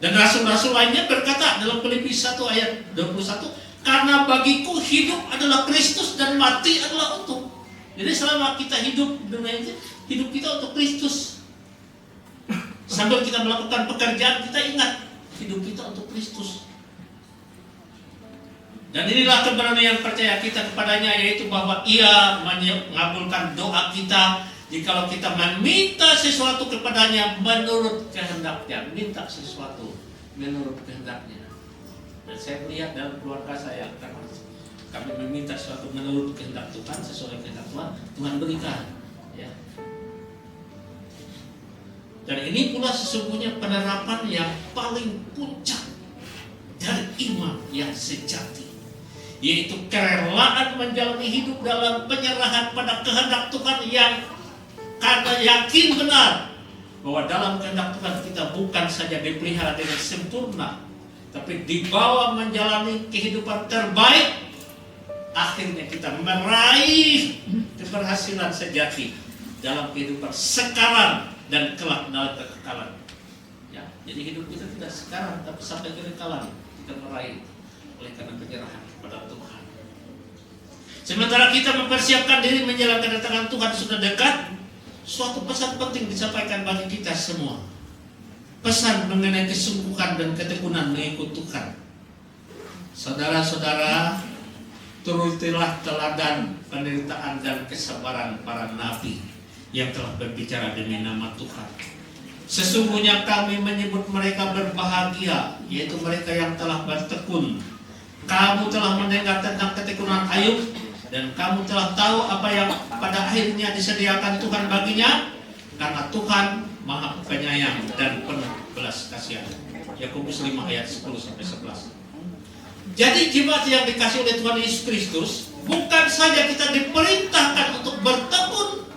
Dan rasul-rasul lainnya berkata dalam Filipi 1 ayat 21, karena bagiku hidup adalah Kristus dan mati adalah untung. Jadi selama kita hidup dunia ini, hidup kita untuk Kristus. Sambil kita melakukan pekerjaan, kita ingat hidup kita untuk Kristus. Dan inilah kebenaran yang percaya kita kepadanya, yaitu bahwa Ia mengabulkan doa kita jikalau kita meminta sesuatu kepadanya menurut kehendaknya. Minta sesuatu menurut kehendaknya. Dan saya melihat dalam keluarga saya, karena kami meminta sesuatu menurut kehendak Tuhan, sesuai kehendak Tuhan, Tuhan berikan. Ya. Dan ini pula sesungguhnya penerapan yang paling puncak dari iman yang sejati, yaitu kerelaan menjalani hidup dalam penyerahan pada kehendak Tuhan yang karena yakin benar bahwa dalam kehendak Tuhan kita bukan saja dipelihara dengan sempurna, tapi dibawa menjalani kehidupan terbaik. Akhirnya kita meraih keberhasilan sejati dalam kehidupan sekarang dan kelak dalam kekekalan. Ya, jadi hidup kita tidak sekarang, tapi sampai kekekalan kita meraih oleh karena penyerahan kepada Tuhan. Sementara kita mempersiapkan diri menjelang kedatangan Tuhan sudah dekat, suatu pesan penting disampaikan bagi kita semua. Pesan mengenai kesungguhan dan ketekunan mengikut Tuhan. Saudara-saudara, turutilah teladan penderitaan dan kesabaran para nabi yang telah berbicara demi nama Tuhan. Sesungguhnya kami menyebut mereka berbahagia, yaitu mereka yang telah bertekun. Kamu telah mendengar tentang ketekunan Ayub, dan kamu telah tahu apa yang pada akhirnya disediakan Tuhan baginya, karena Tuhan Maha Penyayang dan penuh belas kasihan. Yakobus 5 ayat 10-11. Jadi jemaat yang dikasih oleh Tuhan Yesus Kristus, bukan saja kita diperintahkan untuk bertekun,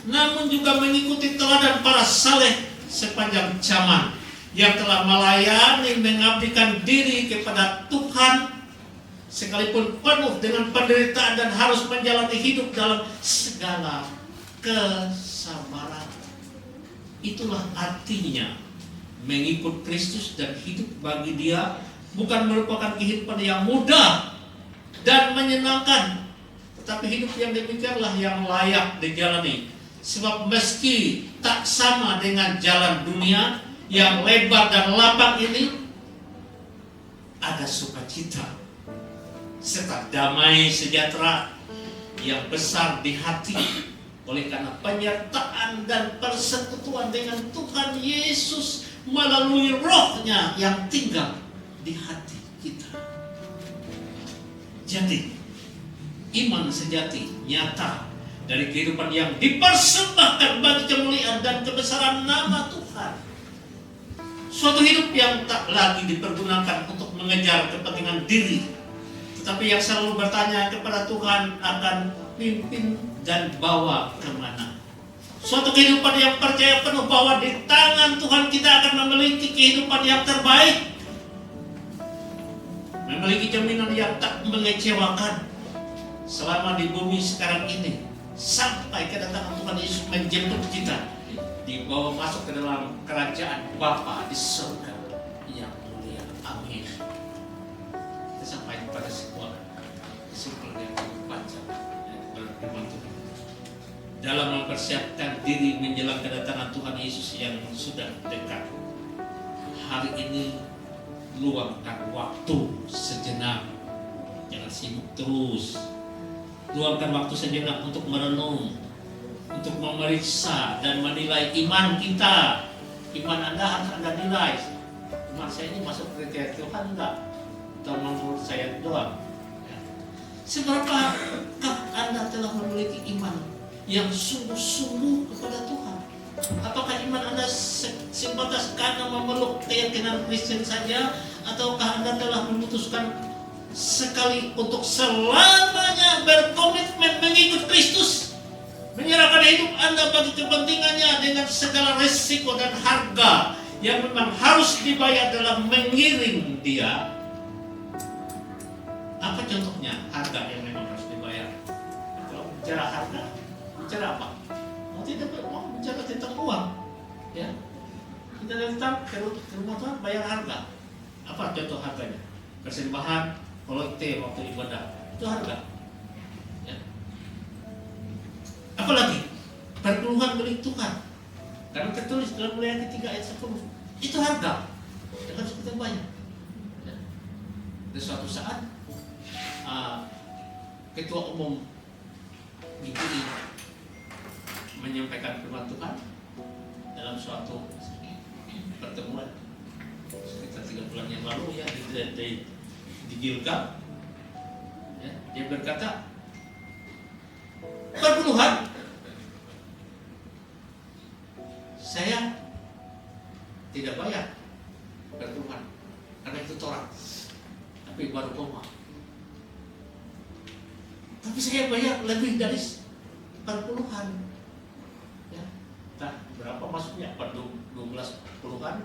namun juga mengikuti teladan para saleh sepanjang zaman yang telah melayani, mengabdikan diri kepada Tuhan, sekalipun penuh dengan penderitaan dan harus menjalani hidup dalam segala kesabaran. Itulah artinya mengikut Kristus dan hidup bagi Dia bukan merupakan kehidupan yang mudah dan menyenangkan, tetapi hidup yang demikianlah yang layak dijalani. Sebab meski tak sama dengan jalan dunia yang lebar dan lapang ini, ada sukacita serta damai sejahtera yang besar di hati oleh karena penyertaan dan persekutuan dengan Tuhan Yesus melalui Roh-Nya yang tinggal di hati kita. Jadi iman sejati nyata dari kehidupan yang dipersembahkan bagi kemuliaan dan kebesaran nama Tuhan. Suatu hidup yang tak lagi dipergunakan untuk mengejar kepentingan diri, tetapi yang selalu bertanya kepada Tuhan akan pimpin dan bawa kemana. Suatu kehidupan yang percaya penuh bahwa di tangan Tuhan kita akan memiliki kehidupan yang terbaik, memiliki jaminan yang tak mengecewakan selama di bumi sekarang ini, sampai kedatangan Tuhan Yesus menjemput kita, dibawa masuk ke dalam kerajaan Bapa di surga yang mulia. Amin. Kita sampai pada sebuah kesimpulan yang panjang firman Tuhan. Dalam mempersiapkan diri menjelang kedatangan Tuhan Yesus yang sudah dekat, hari ini luangkan waktu sejenak, jangan sibuk terus. Luangkan waktu sejenak untuk merenung, untuk memeriksa dan menilai iman kita. Iman Anda harus Anda nilai. Iman saya ini masuk kriteria Tuhan enggak? Atau menurut saya doang? Seberapakah Anda telah memiliki iman yang sungguh-sungguh kepada Tuhan? Apakah iman Anda sebatas karena memeluk keyakinan Kristen saja, ataukah Anda telah memutuskan sekali untuk selamanya berkomitmen mengikut Kristus, menyerahkan hidup Anda bagi kepentingannya dengan segala resiko dan harga yang memang harus dibayar dalam mengiring Dia? Apa contohnya harga yang memang harus dibayar? Kalau bicara harga, bicara apa? Mau bicara tentang uang, ya. Kita datang ke rumah Tuhan bayar harga. Apa contoh harganya? Persembahan, kolekte waktu ibadah, itu harga. Ya. Apalagi perpuluhan milik Tuhan, karena tertulis dalam Ulangan 3 ayat 10, itu harga yang harus kita bayar. Ya. Dan suatu saat ketua umum GPI menyampaikan firman Tuhan dalam suatu pertemuan. sekitar 3 bulan yang lalu ya di Gilgal, ya, dia berkata, perpuluhan saya tidak bayar perpuluhan karena itu Torah, tapi baru koma. Tapi saya bayar lebih dari perpuluhan. Ya, nah, berapa masuknya? 12 puluhan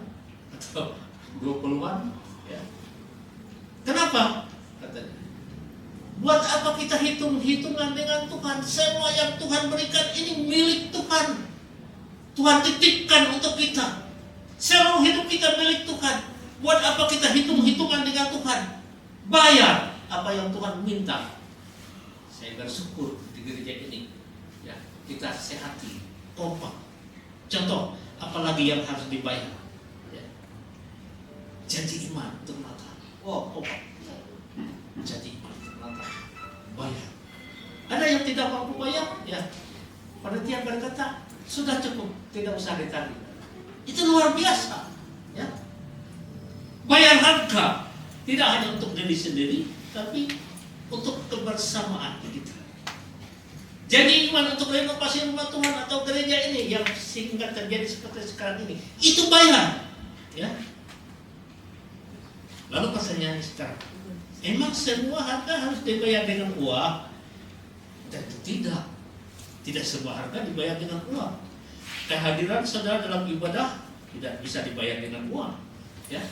atau 20-an? Ya. Kenapa? Katanya. Buat apa kita hitung-hitungan dengan Tuhan? Semua yang Tuhan berikan ini milik Tuhan. Tuhan titipkan untuk kita. Seluruh hidup kita milik Tuhan. Buat apa kita hitung-hitungan dengan Tuhan? Bayar apa yang Tuhan minta. Saya bersyukur di gereja ini, ya, kita sehati, kompak. Contoh, apalagi yang harus dibayar? Ya. Janji iman untuk Natal. Oh, kompak. Janji iman untuk Natal. Bayar. Ada yang tidak mampu bayar? Ya. Panitia berkata, sudah cukup, tidak usah ditagih. Itu luar biasa. Ya. Bayar harga, tidak hanya untuk diri sendiri, tapi untuk kebersamaan kita. Jadi iman untuk renovasi rumah Tuhan atau gereja ini yang sehingga terjadi seperti sekarang ini, itu bayar. Ya. Lalu pertanyaannya sekarang, emang semua harga harus dibayar dengan uang? Tentu tidak. Tidak semua harga dibayar dengan uang. Kehadiran saudara dalam ibadah tidak bisa dibayar dengan uang. Ya.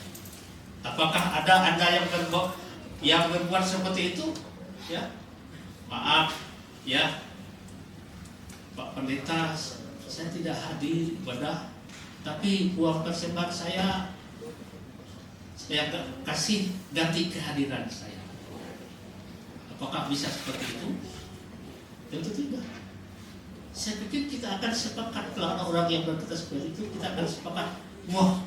Apakah ada Anda yang berbuat seperti itu? Ya, maaf, ya, Pak Pendeta, saya tidak hadir ibadah, tapi uang persembahan saya kasih ganti kehadiran saya. Apakah bisa seperti itu? Tentu tidak. Saya pikir kita akan sepakat, kalau orang yang berkata seperti itu, kita akan sepakat, wah,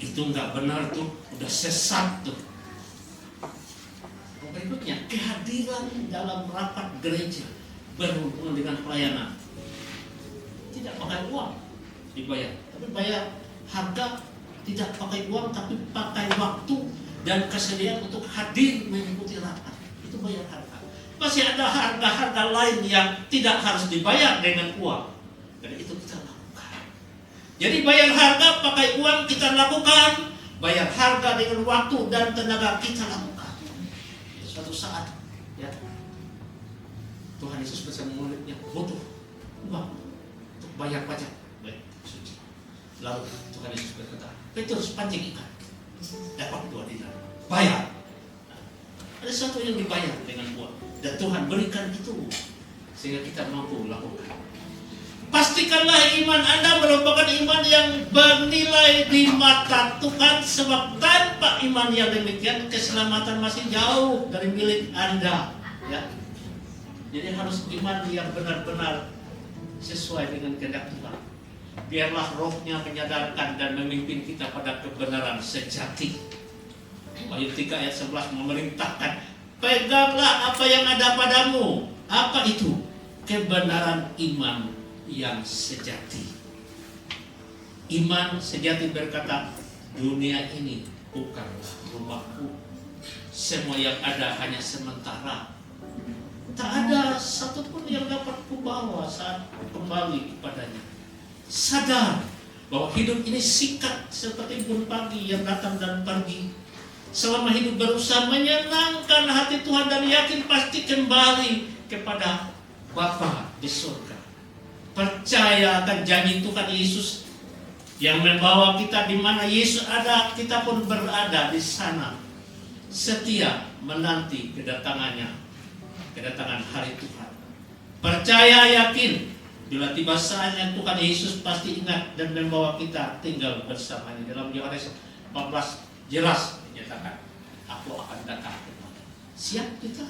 itu nggak benar tuh, udah sesat tuh. Berikutnya, kehadiran dalam rapat gereja berhubungan dengan pelayanan tidak pakai uang dibayar, tapi bayar harga, tidak pakai uang tapi pakai waktu dan kesediaan untuk hadir mengikuti rapat, itu bayar harga. Masih ada harga-harga lain yang tidak harus dibayar dengan uang, dan itu kita lakukan. Jadi bayar harga pakai uang kita lakukan, bayar harga dengan waktu dan tenaga kita lakukan. Suatu saat, ya, Tuhan Yesus bersama muridnya butuh uang untuk bayar pajak. Baik, suci. Lalu Tuhan Yesus berkata, Petrus pancing ikan, dapat 2 dinar, bayar. Nah, ada sesuatu yang dibayar dengan uang, dan Tuhan berikan itu sehingga kita mampu lakukan. Pastikanlah iman Anda merupakan iman yang bernilai di mata Tuhan, sebab tanpa iman yang demikian keselamatan masih jauh dari milik Anda. Ya. Jadi harus iman yang benar-benar sesuai dengan kehendak Tuhan. Biarlah rohnya menyadarkan dan memimpin kita pada kebenaran sejati. Wahyu 3 ayat 11 memerintahkan, peganglah apa yang ada padamu. Apa itu? Kebenaran iman yang sejati. Iman sejati berkata, dunia ini bukanlah rumahku. Semua yang ada hanya sementara. Tak ada satupun yang dapat kubawa saat kembali kepadanya. Sadar bahwa hidup ini singkat seperti embun pagi yang datang dan pergi. Selama hidup berusaha menyenangkan hati Tuhan dan yakin pasti kembali kepada Bapa di surga. Percaya akan janji Tuhan Yesus yang membawa kita di mana Yesus ada, kita pun berada di sana. Setia menanti kedatangannya, kedatangan hari Tuhan. Percaya yakin bila tiba saatnya Tuhan Yesus pasti ingat dan membawa kita tinggal bersamanya. Dalam Yohanes 14 jelas dinyatakan, aku akan datang kembali. Siap kita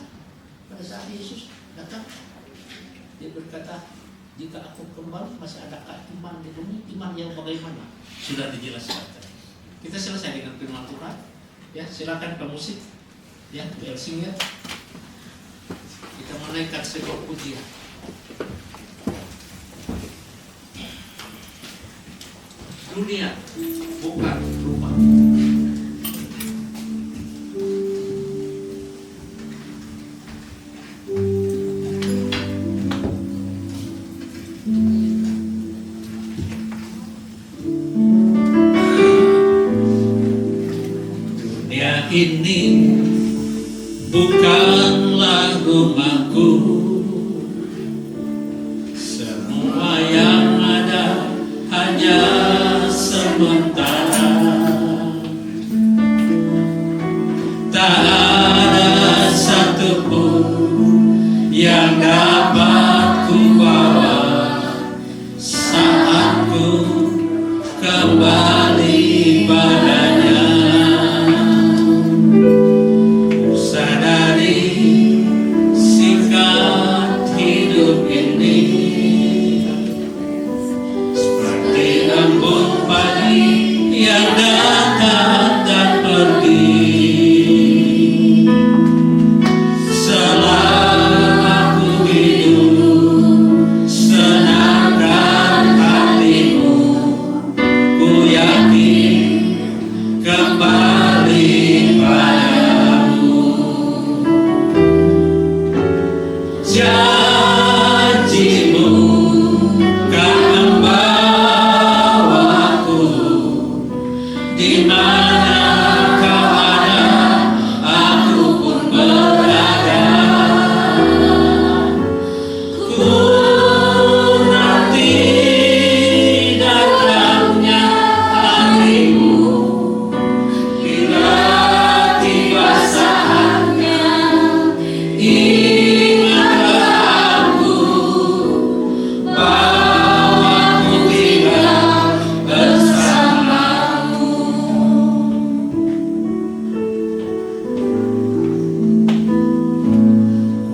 pada saat Yesus datang? Dia berkata, jika aku kembali masih adakah iman di bumi? Iman yang bagaimana? Sudah dijelaskan. Kita selesai dengan firman Tuhan. Ya, silakan pemusik, ya, Elsinger. Kita menaikkan sebuah pujian. Dunia bukan rumah. Dunia ini bukanlah rumahku, semua yang ada hanya sementara. Tak ada satupun yang dapat ku bawa saat ku kembali padanya. Ku sadari singkat hidup ini seperti embun pagi yang datang dan pergi. Selama ku hidup, senangkan hatimu, ku yakin kembali padamu. Janjimu kan membawaku di mana kau ada, aku pun berada. Ku nanti datangnya harimu, bila tiba saatnya, ingatlah aku bahwa ku tinggal bersamamu.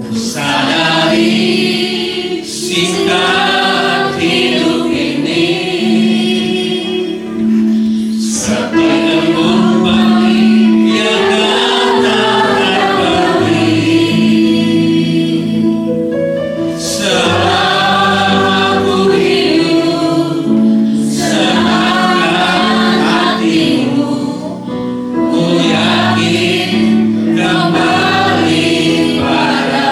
Ku sadari singkat hidup ini seperti embun pagi yang datang dan pergi. Selama ku hidup, senangkan hatimu, ku yakin kembali pada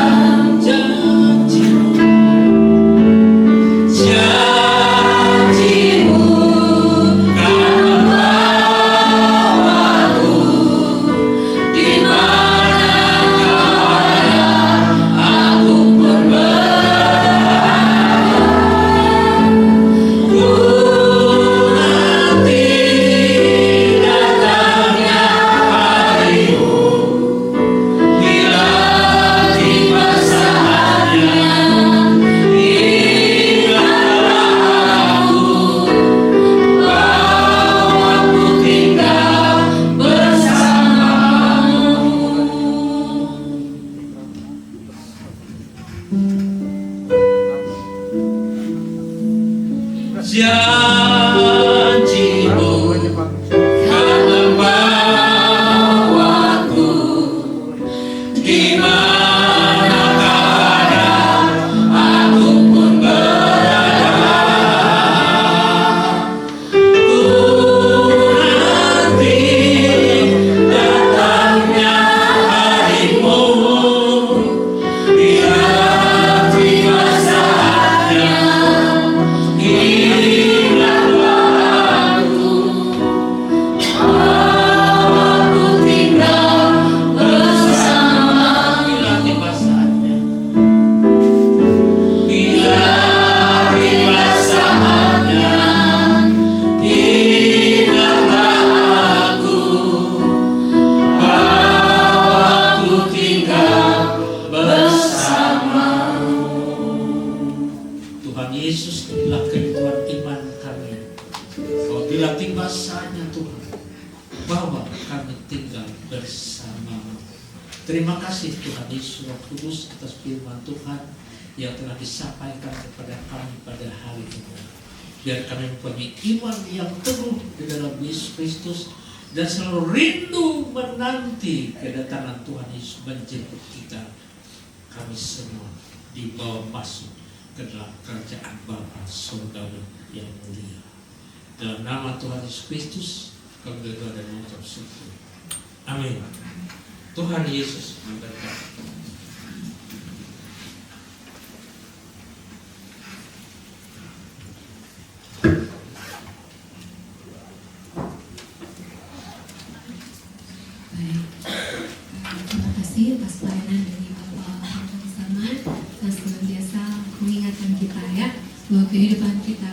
janjimu. Janjimu kan membawaku di mana kau ada, aku pun berada. Ku nanti datangnya harimu, bila tiba saatnya, ingatlah aku bahwa ku tinggal bersamamu. Janjimu kan membawaku di mana kau ada, aku pun berada. Ku nanti datangnya harimu, bila tiba saatnya, ingatlah aku bahwa ku tinggal bersamamu. Bila tiba saatnya, bila tiba saatnya, ingatlah aku bahwa ku tinggal bersamamu. Tuhan Yesus, inilah kebutuhan iman kami. Apabila tiba saatnya Tuhan, bahwa kami tinggal bersamamu. Terima kasih Tuhan Yesus Roh Kudus atas firman Tuhan yang telah disampaikan kepada kami pada hari ini. Biar kami mempunyai iman yang teguh di dalam Yesus Kristus dan selalu rindu menanti kedatangan Tuhan Yesus menjemput kita. Kami semua dibawa masuk ke dalam kerajaan Bapa surgawi yang mulia. Dalam nama Tuhan Yesus Kristus kami berdoa dan mengucap syukur. Amin. Tuhan Yesus memberkati. Baik. Terima kasih atas pelayanan dari Bapak bersama yang senantiasa mengingatkan kita ya bahwa kehidupan kita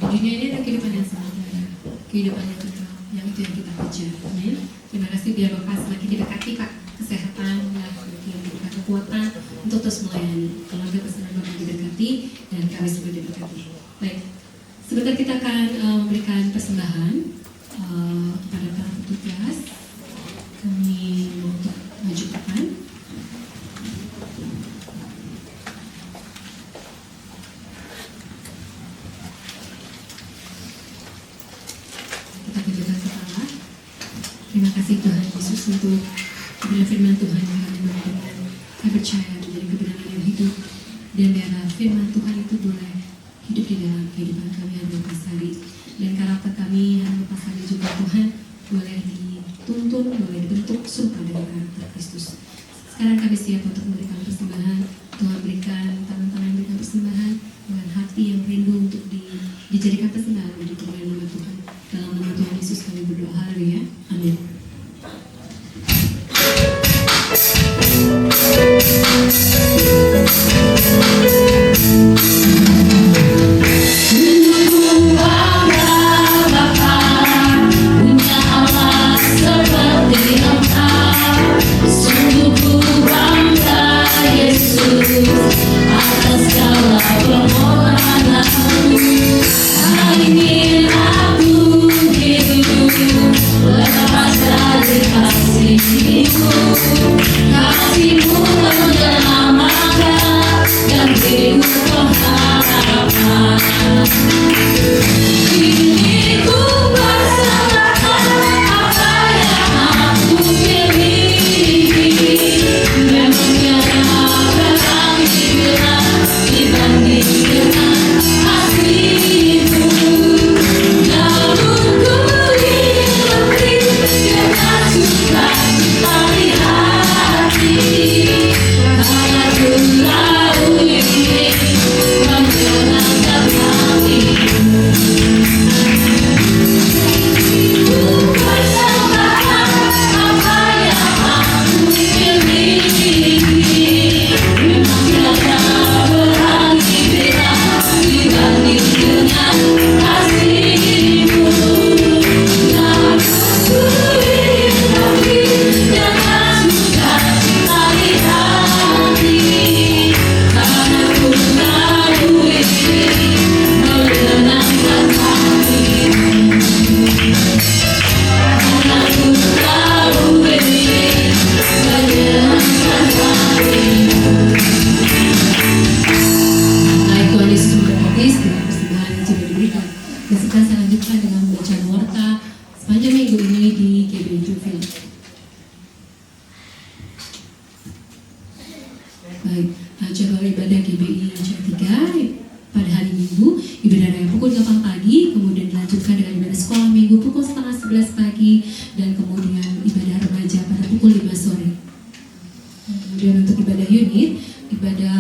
di dunia ini adalah kehidupan yang sementara, kehidupan yang kekal, yang itu yang kita kejar. Amin. Terima kasih biar Bapak semakin didekati Pak kesehatan, ya, semakin diberikan kekuatan untuk terus melayani. Keluarga pesanan Bapak didekati dan kami semua didekati. Baik, sebentar kita akan memberikan persembahan kepada para petugas. Kami untuk maju ke depan. Kita tunjukkan kepala. Terima kasih Tuhan Yesus untuk kebenaran firman Tuhan yang kami mendengar. Kami percaya menjadi kebenaran yang hidup dan biarlah firman Tuhan itu boleh hidup di dalam kehidupan kami yang berpasari dan karakter kami yang berpasari juga Tuhan boleh dituntun, boleh dibentuk serupa dengan karakter Kristus. Sekarang kami siap untuk memberikan persembahan. Tuhan berikan tangan-tangan yang berikan persembahan dengan hati yang rindu untuk dijadikan persembahan bagi kemuliaan nama Tuhan. Dalam nama Tuhan Yesus kami berdoa, haleluya. Amin. Baik, jadwal ibadah GBI Jam 3 pada hari Minggu, ibadah raya pukul 8 pagi, kemudian dilanjutkan dengan ibadah sekolah Minggu pukul setengah 11 pagi, dan kemudian ibadah remaja pada pukul 5 sore. Kemudian untuk ibadah unit, ibadah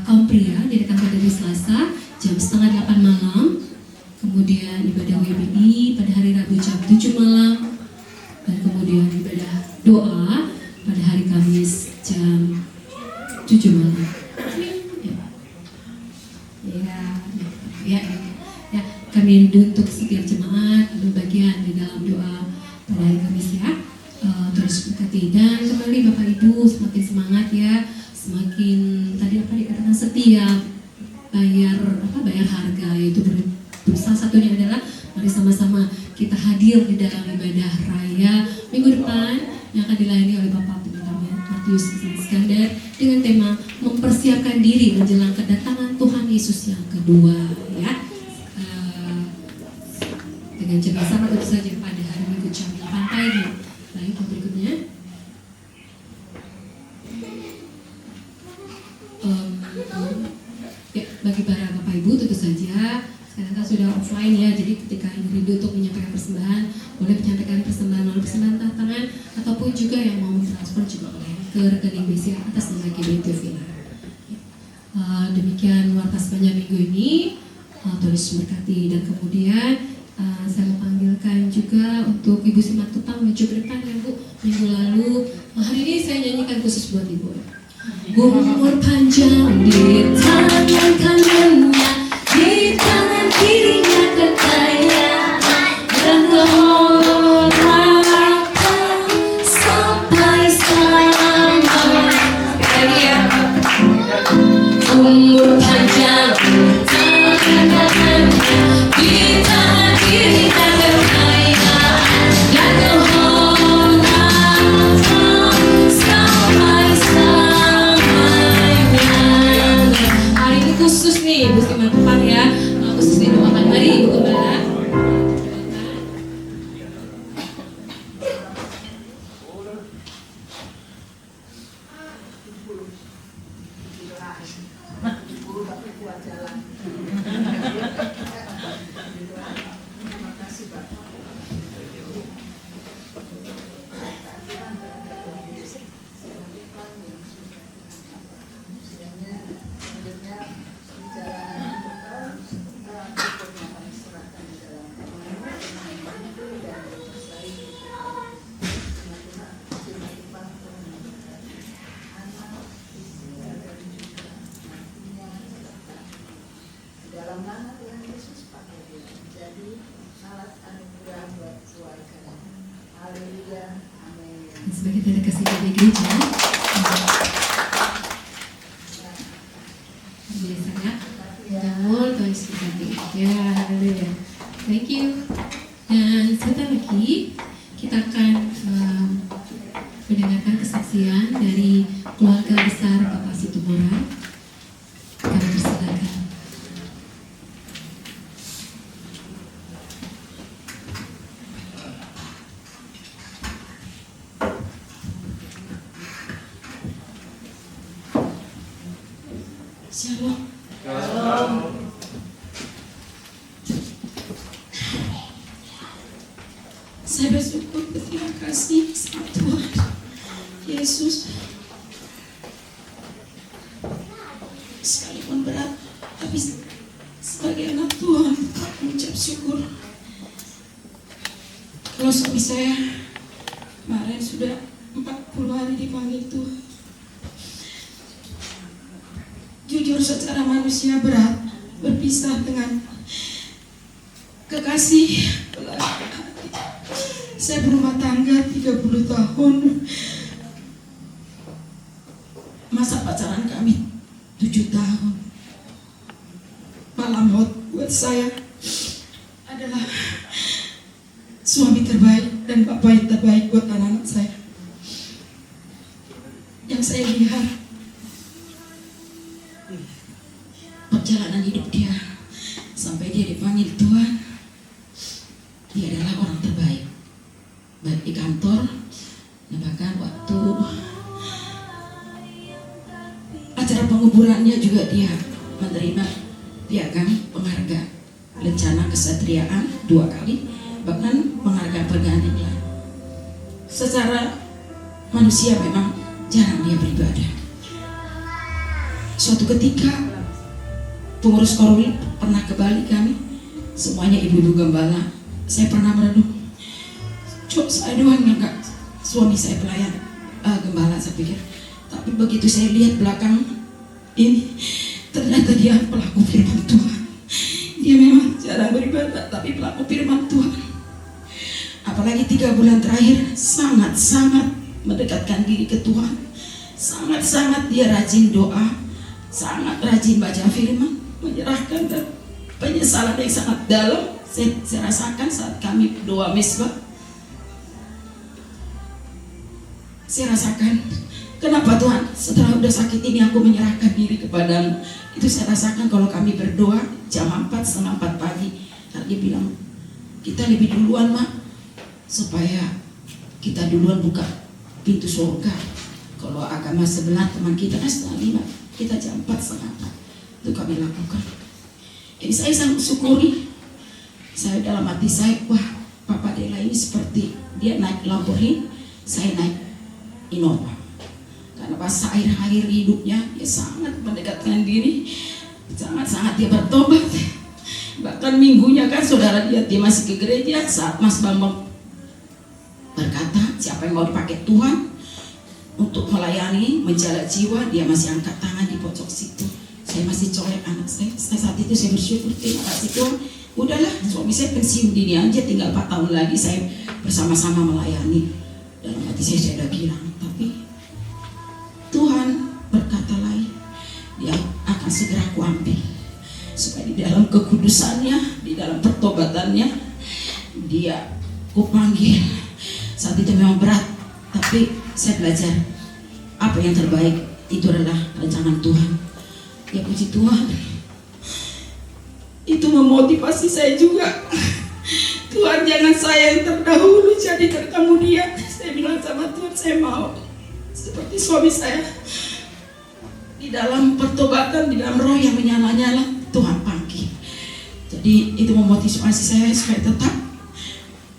kaum pria diadakan pada hari Selasa jam setengah 8 malam, kemudian ibadah WBI pada hari Rabu jam 7 malam, dan kemudian ibadah doa pada hari Kamis jam 7 malam. Ya, kami rindu untuk setiap jemaat berbagian di dalam doa pada hari Kamis ya. Terus berkati dan kembali Bapak Ibu semakin semangat ya, semakin tadi apa dikatakan setia bayar harga, yaitu salah satunya adalah mari sama-sama kita hadir di dalam ibadah raya minggu depan yang akan dilayani oleh Bapak Pendeta Matius Iskandar dengan tema mempersiapkan diri menjelang kedatangan Tuhan Yesus yang kedua ya. Dengan jemaat sama tentu saja pada hari Minggu jam 8 pagi. Baik, yang berikutnya ya, bagi para Bapak Ibu tentu saja sekarang kan sudah offline ya, jadi ketika ingin rindu untuk menyampaikan persembahan, boleh menyampaikan persembahan melalui persembahan tangan, ataupun juga yang mau transfer juga boleh ke rekening BCA atas nama GBT Villa. Demikian warta sepanjang minggu ini, Tuhan Yesus memberkati. Dan kemudian saya mau panggilkan juga untuk Ibu Simatupang maju ke depan ya Bu. Minggu lalu, hari ini saya nyanyikan khusus buat Ibu. Umur panjang di tangan kanannya, di tangan kirinya kekayaan dan kehormatan sampai selamanya. Umur panjang di tangan kanannya, di tangan kirinya kekayaan dan kehormatan sampai selamanya. Hari ini khusus nih, Ibu Simatupang ya, khusus didoakan. Mari Ibu Gembala. Dalam nama Tuhan Yesus pakai dia menjadi alat anugerah buat keluarga. Haleluya, amin. Sebagai tanda kasih dari gereja, biasanya namun Tuhan Yesus berkati. Ya, haleluya. Thank you. Dan sebentar lagi kita akan mendengarkan kesaksian dari keluarga besar Bapak Situmorang. Kami persilakan. Shalom. Saya bersyukur, berterima kasih sama Tuhan Yesus. Sekalipun berat, tapi sebagai anak Tuhan, aku mengucap syukur. Kalau suami saya kemarin sudah 40 hari dipanggil Tuhan. Jujur secara manusia berat berpisah dengan kekasih. Saya berumah tangga 30 tahun. Masa pacaran kami 7 tahun. Malam maut buat saya adalah suami terbaik dan bapak yang terbaik buat anak-anak saya. Yang saya lihat perjalanan hidup dia sampai dia dipanggil Tuhan, dia adalah orang terbaik, baik di kantor, dan bahkan waktu acara penguburannya juga dia menerima piagam penghargaan lencana kesatriaan 2 kali, bahkan penghargaan pergantian. Secara manusia memang jarang dia beribadah. Suatu ketika pengurus korwil pernah ke Bali kami, semuanya ibu-ibu gembala. Saya pernah merenung, cok saya doang yang gak suami saya pelayan gembala, saya pikir. Tapi begitu saya lihat belakang ini, ternyata dia pelaku firman Tuhan. Dia memang jarang beribadah, tapi pelaku firman Tuhan. Apalagi 3 bulan terakhir sangat-sangat mendekatkan diri ke Tuhan. Sangat-sangat dia rajin doa, sangat rajin baca firman, menyerahkan, dan penyesalan yang sangat dalam saya rasakan saat kami doa mesbah. Saya rasakan, kenapa Tuhan setelah udah sakit ini aku menyerahkan diri kepadamu. Itu saya rasakan kalau kami berdoa jam 4, setengah 4 pagi. Dia bilang, kita lebih duluan Mak, supaya kita duluan buka pintu surga. Kalau agama sebelah teman kita kan setengah 5, kita jam 4, setengah 4. Itu kami lakukan. Jadi saya sangat syukuri. Saya dalam hati saya, wah Bapak Dela ini seperti dia naik Lamborghini, saya naik Innova. Karena pas akhir-akhir hidupnya dia sangat mendekatkan diri, sangat-sangat dia bertobat. Bahkan minggunya kan saudara dia masih ke gereja saat Mas Bambang berkata siapa yang mau dipakai Tuhan untuk melayani, menjaga jiwa, dia masih angkat tangan di pojok situ. Saya masih colek anak saya. Saat itu saya bersyukur, terima kasih Tuhan. Udahlah, suami saya pensiun dini aja, tinggal 4 tahun lagi saya bersama-sama melayani. Dalam hati saya sudah bilang, tapi Tuhan berkata lain, dia akan segera kuambil. Supaya di dalam kekudusannya, di dalam pertobatannya, dia kupanggil. Saat itu memang berat, tapi saya belajar apa yang terbaik itu adalah rancangan Tuhan. Ya puji Tuhan, itu memotivasi saya juga. Tuhan jangan saya yang terdahulu, jadikan kemudian. Saya bilang sama Tuhan, saya mau seperti suami saya di dalam pertobatan, di dalam roh yang menyala-nyala, Tuhan panggil. Jadi itu memotivasi saya supaya tetap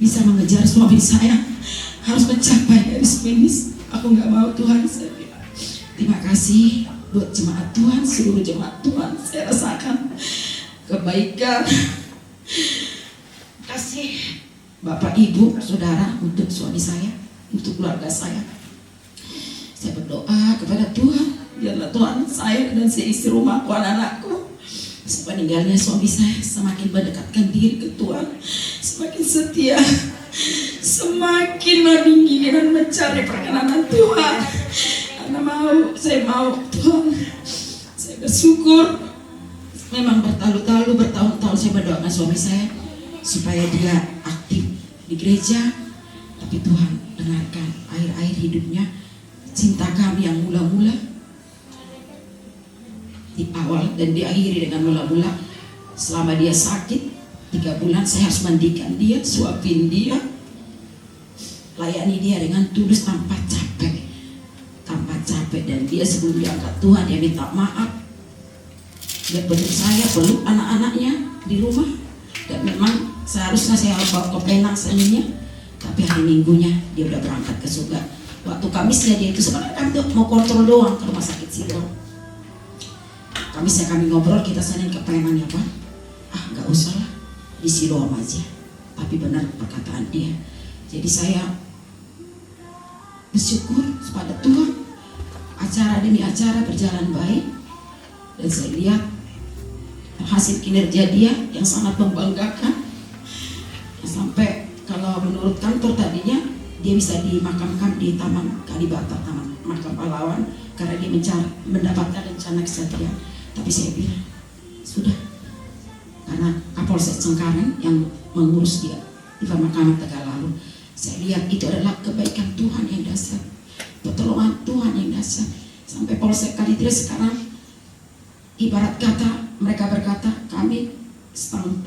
bisa mengejar suami saya, harus mencapai garis finish. Aku nggak mau Tuhan, saya bilang terima kasih buat jemaat Tuhan, seluruh jemaat Tuhan. Saya rasakan kebaikan, kasih Bapak Ibu Saudara untuk suami saya, untuk keluarga saya. Saya berdoa kepada Tuhan, biarlah Tuhan saya dan istri rumahku, anak-anakku, sepeninggalnya suami saya semakin mendekatkan diri ke Tuhan, semakin setia, semakin meninggi dan mencari perkenanan Tuhan. Saya mau Tuhan. Saya bersyukur. Memang bertahun-tahun saya berdoakan suami saya supaya dia aktif di gereja, tapi Tuhan dengarkan akhir-akhir hidupnya. Cinta kami yang mula-mula di awal dan diakhiri dengan mula-mula. Selama dia sakit 3 bulan, saya harus mandikan dia, suapin dia, layani dia dengan tulus tanpa capek. Dan dia sebelum diangkat Tuhan, dia minta maaf. Dia peluk saya, peluk anak-anaknya di rumah. Dan memang seharusnya saya bawa ke Penang seninnya, tapi hari Minggunya dia udah berangkat ke surga. Waktu Kamisnya dia itu sebenarnya kami tuh mau kontrol doang ke rumah sakit Siloam. Kamisnya kami ngobrol, kita Senin ke Penang ya Pak. Nggak usah lah, di Siloam aja. Tapi benar perkataan dia. Jadi saya bersyukur kepada Tuhan. Acara demi acara berjalan baik, dan saya lihat hasil kinerja dia yang sangat membanggakan. Sampai kalau menurut kantor tadinya dia bisa dimakamkan di Taman Kalibata, Taman Makam Pahlawan, karena dia mendapatkan rencana kesatria. Tapi saya bilang sudah, karena Kapolsek Cengkareng yang mengurus dia di pemakaman Tegalalu. Saya lihat itu adalah kebaikan Tuhan yang dasar, pertolongan Tuhan yang dasar. Sampai Polsek Kalitri sekarang ibarat kata, mereka berkata kami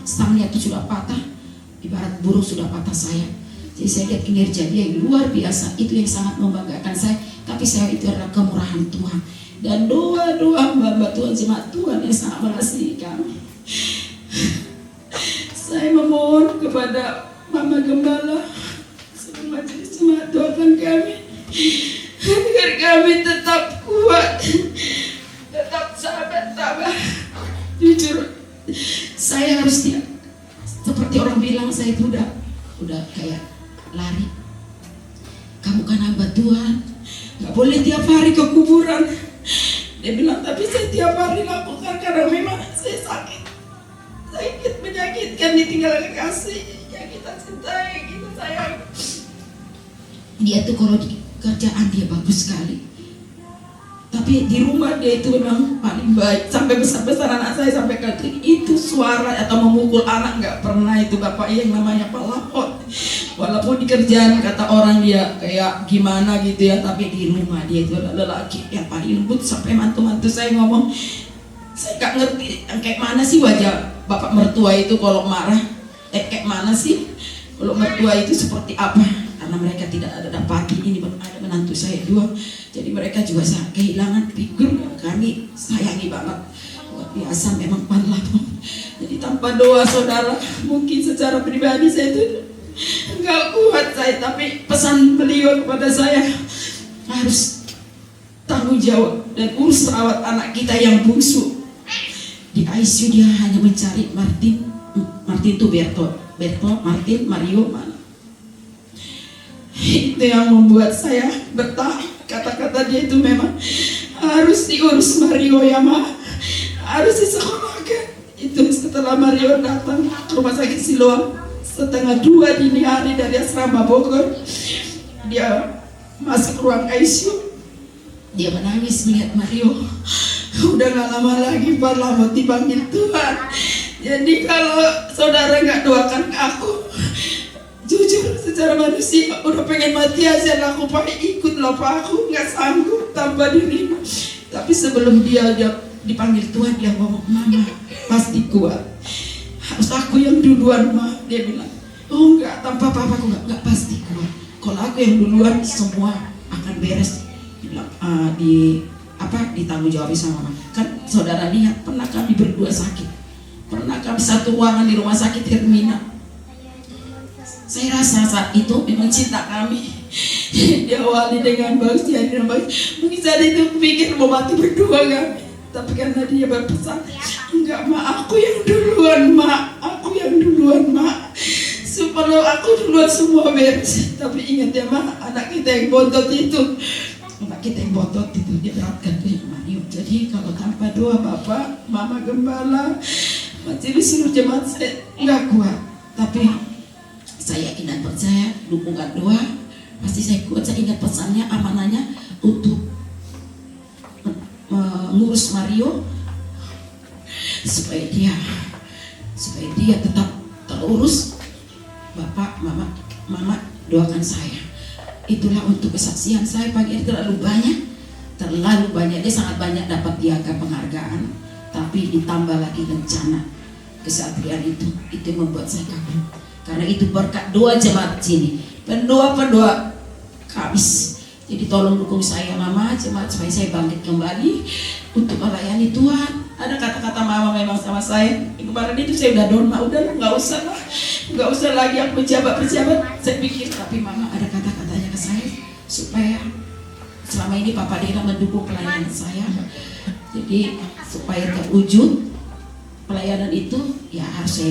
stangnya itu sudah patah, ibarat burung sudah patah sayap. Jadi saya lihat kinerja dia yang luar biasa, itu yang sangat membanggakan saya. Tapi saya itu adalah kemurahan Tuhan dan doa-doa hamba Tuhan, jemaat Tuhan yang sangat mengasihi kami. Saya memohon kepada Mama Gembala seluruh majelis jemaat Tuhan kami, agar kami tetap kuat, tetap sabar, tabah. Jujur, saya harusnya seperti orang bilang, saya itu udah kayak lari. Kamu kan hamba Tuhan, nggak boleh tiap hari ke kuburan. Dia bilang, tapi saya tiap hari lakukan karena memang saya sakit menyakitkan, ditinggal kekasih yang kita cintai, kita sayang. Dia tuh kalau di kerjaan dia bagus sekali, tapi di rumah dia itu memang paling baik. Sampai besar anak saya sampai kali itu suara atau memukul anak nggak pernah. Itu bapak yang namanya Pak Lapot. Walaupun di kerjaan kata orang dia kayak gimana gitu ya, tapi di rumah dia itu adalah lelaki yang paling lembut. Sampai mantu-mantu saya ngomong, saya nggak ngerti kayak mana sih wajah bapak mertua itu kalau marah. Kayak mana sih kalau mertua itu seperti apa? Karena mereka tidak ada dapati, ini ada menantu saya 2, jadi mereka juga kehilangan figur yang kami sayangi banget. Luar biasa memang Pak Lapot. Jadi tanpa doa saudara, mungkin secara pribadi saya itu enggak kuat saya, tapi pesan beliau kepada saya harus tanggung jawab dan urus rawat anak kita yang bungsu. Di ICU dia hanya mencari Martin itu Berto, Martin, Mario mana. Itu yang membuat saya bertahan. Kata-kata dia itu memang harus diurus Mario ya Ma, harus disekolahkan. Itu setelah Mario datang ke rumah sakit Siloam 1:30 dini hari dari asrama Bogor, dia masuk ruang ICU. Dia menangis melihat Mario. Udah gak lama lagi Parla mau dipanggil Tuhan. Jadi kalau saudara gak doakan aku, jujur secara manusia udah pengen mati aja lah. Aku pakai ikut lah Pak, aku gak sanggup tanpa dirimu. Tapi sebelum dia dipanggil Tuhan, dia ngomong, Mama pasti kuat. Harus aku yang duluan Ma. Dia bilang, oh enggak, tanpa papaku enggak pasti kuat. Kalau aku yang duluan semua akan beres. Ditanggung jawab sama Mama. Kan saudara lihat, pernah kami berdua sakit, pernah kami satu ruangan di rumah sakit Hermina. Saya rasa saat itu memang cinta kami diawali dengan bagus, diakhiri dengan bagus. Mungkin saat itu pikir mau mati berdua kami, tapi karena dia berpesan, enggak Ma, aku yang duluan Ma, aku yang duluan Ma, supaya aku duluan semua beres. Tapi ingat ya Ma, anak kita yang bontot itu dia beratkan ke Mario. Jadi kalau tanpa doa Bapak, Mama Gembala, majelis seluruh jemaat saya enggak kuat. Tapi saya yakin dan percaya dukungan doa pasti saya kuat. Saya ingat pesannya, amanahnya untuk mengurus Mario supaya dia tetap terurus. Bapak, Mama doakan saya. Itulah untuk kesaksian saya pagi ini. Terlalu banyak, dia sangat banyak dapat piagam penghargaan, tapi ditambah lagi rencana kesatria itu membuat saya kagum. Karena itu berkat doa jemaat sini, pendoa Kamis. Jadi tolong dukung saya Mama, jemaat, supaya saya bangkit kembali untuk melayani Tuhan. Ada kata-kata Mama memang sama saya. Kemarin itu saya udah down, udah nggak usah lagi aku pejabat. Saya pikir, tapi Mama ada kata-katanya ke saya supaya selama ini Papa Dena mendukung pelayanan saya. Jadi supaya terwujud pelayanan itu ya harus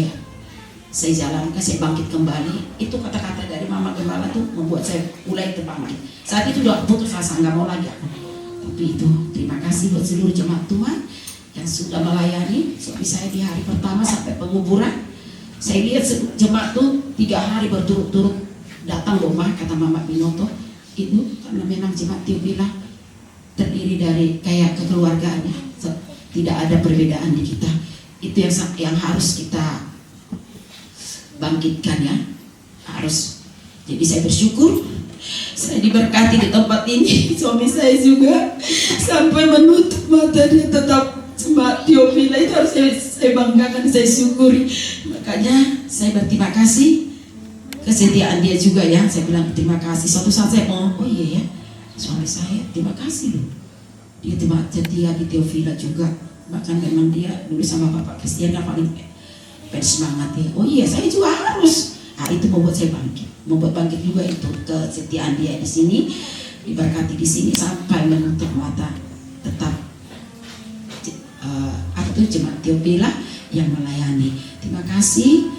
saya jalankan, saya bangkit kembali. Itu kata-kata dari Mama Gembala tuh membuat saya mulai terbangkit. Saat itu udah putus asa, nggak mau lagi aku. Tapi itu terima kasih buat seluruh jemaat Tuhan yang sudah melayani. Suami saya di hari pertama sampai penguburan, saya lihat jemaat tuh 3 hari berturut-turut datang rumah. Kata Mama Binoto itu karena memang jemaat Tiubila terdiri dari kayak kekeluargaannya, tidak ada perbedaan di kita. Itu yang harus kita bangkitkan ya, harus. Jadi saya bersyukur saya diberkati di tempat ini. Suami saya juga sampai menutup mata dia tetap jemaat Tiubila. Itu harus saya banggakan, saya syukuri. Makanya saya berterima kasih kesetiaan dia juga ya. Saya bilang terima kasih. Suatu saat saya mau, oh iya ya, suami saya terima kasih loh, dia terima setia di Tiubila juga. Bahkan memang dia dulu sama Bapak Christian yang paling bersemangat ya. Oh iya, saya juga harus. Nah, itu membuat saya bangkit juga itu kesetiaan dia di sini, diberkati di sini sampai menutup mata tetap jemaat Tiubila yang melayani. Terima kasih.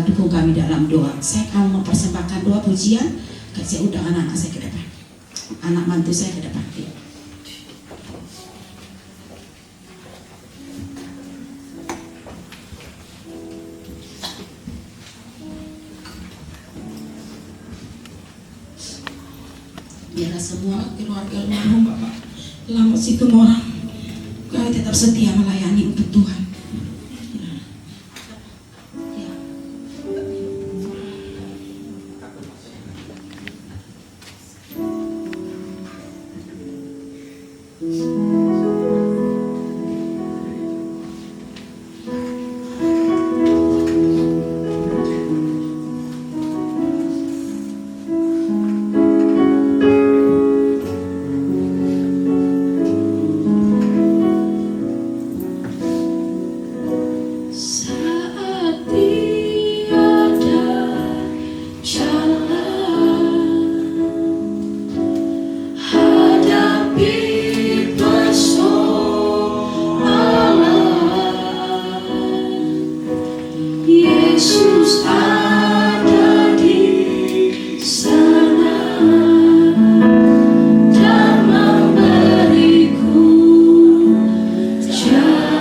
Dukung kami dalam doa. Saya akan mempersembahkan doa pujian. Saya undang anak-anak saya ke depan, anak mantu saya ke depan. Biarlah semua keluarga almarhum Bapak Lamat Situmorang kami tetap setia melayani untuk Tuhan. Yesus ada di sana dan memberiku jawaban.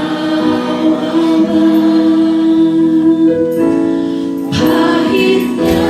Pahitnya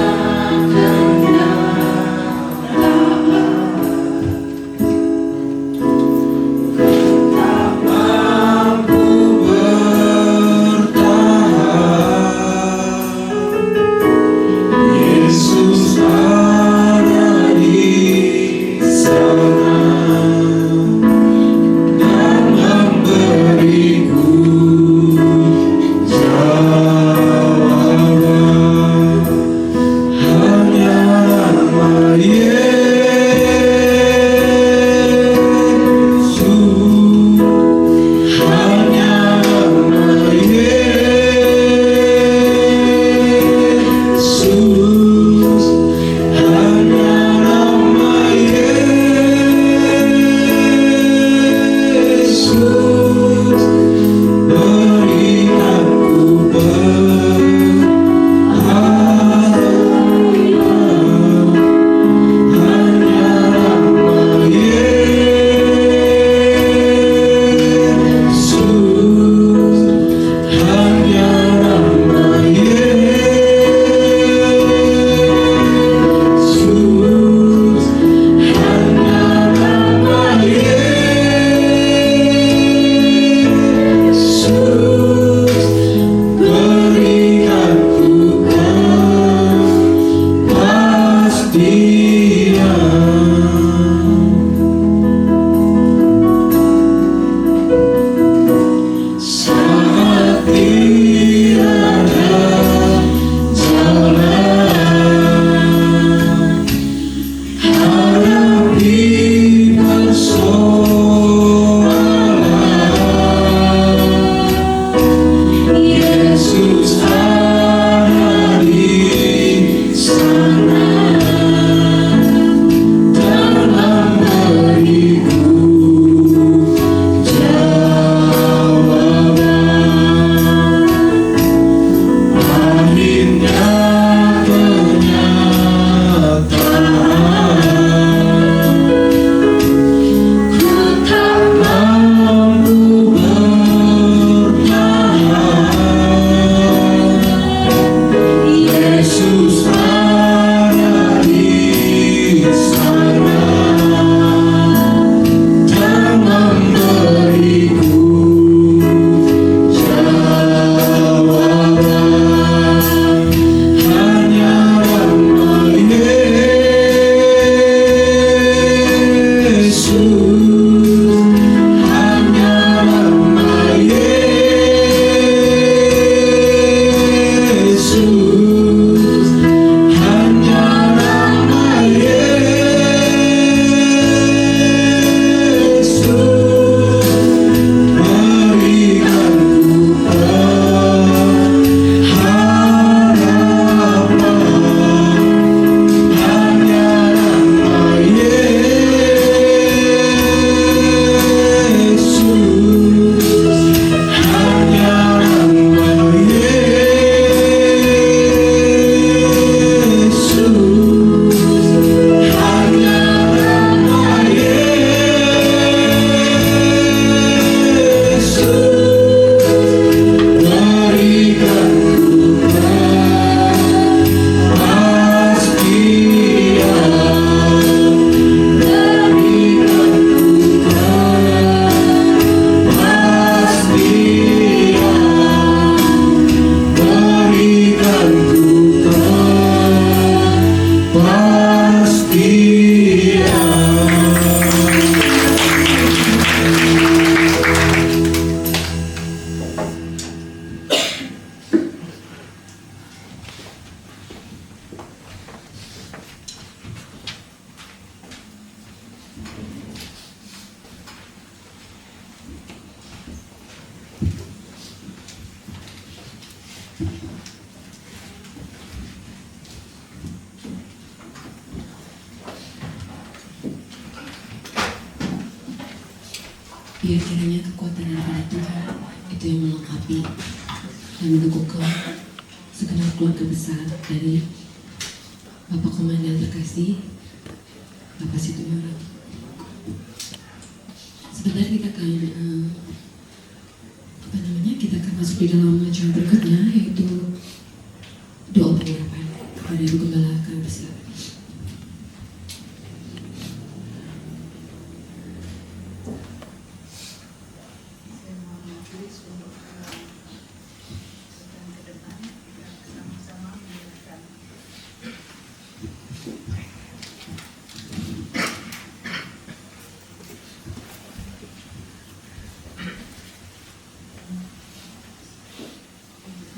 Biar kiranya kekuatan daripada Tuhan itu yang melengkapi dan mendukung segenap keluarga besar dari Bapak Komandan terkasih, Bapak Situmorang. Sebentar kita akan kita akan masuk di dalam acara berikutnya, yaitu doa pengharapan kepada Ibu Gembala kami bersilakan. Saya mohon majelis untuk sedang ke depan kita sama-sama menyerahkan.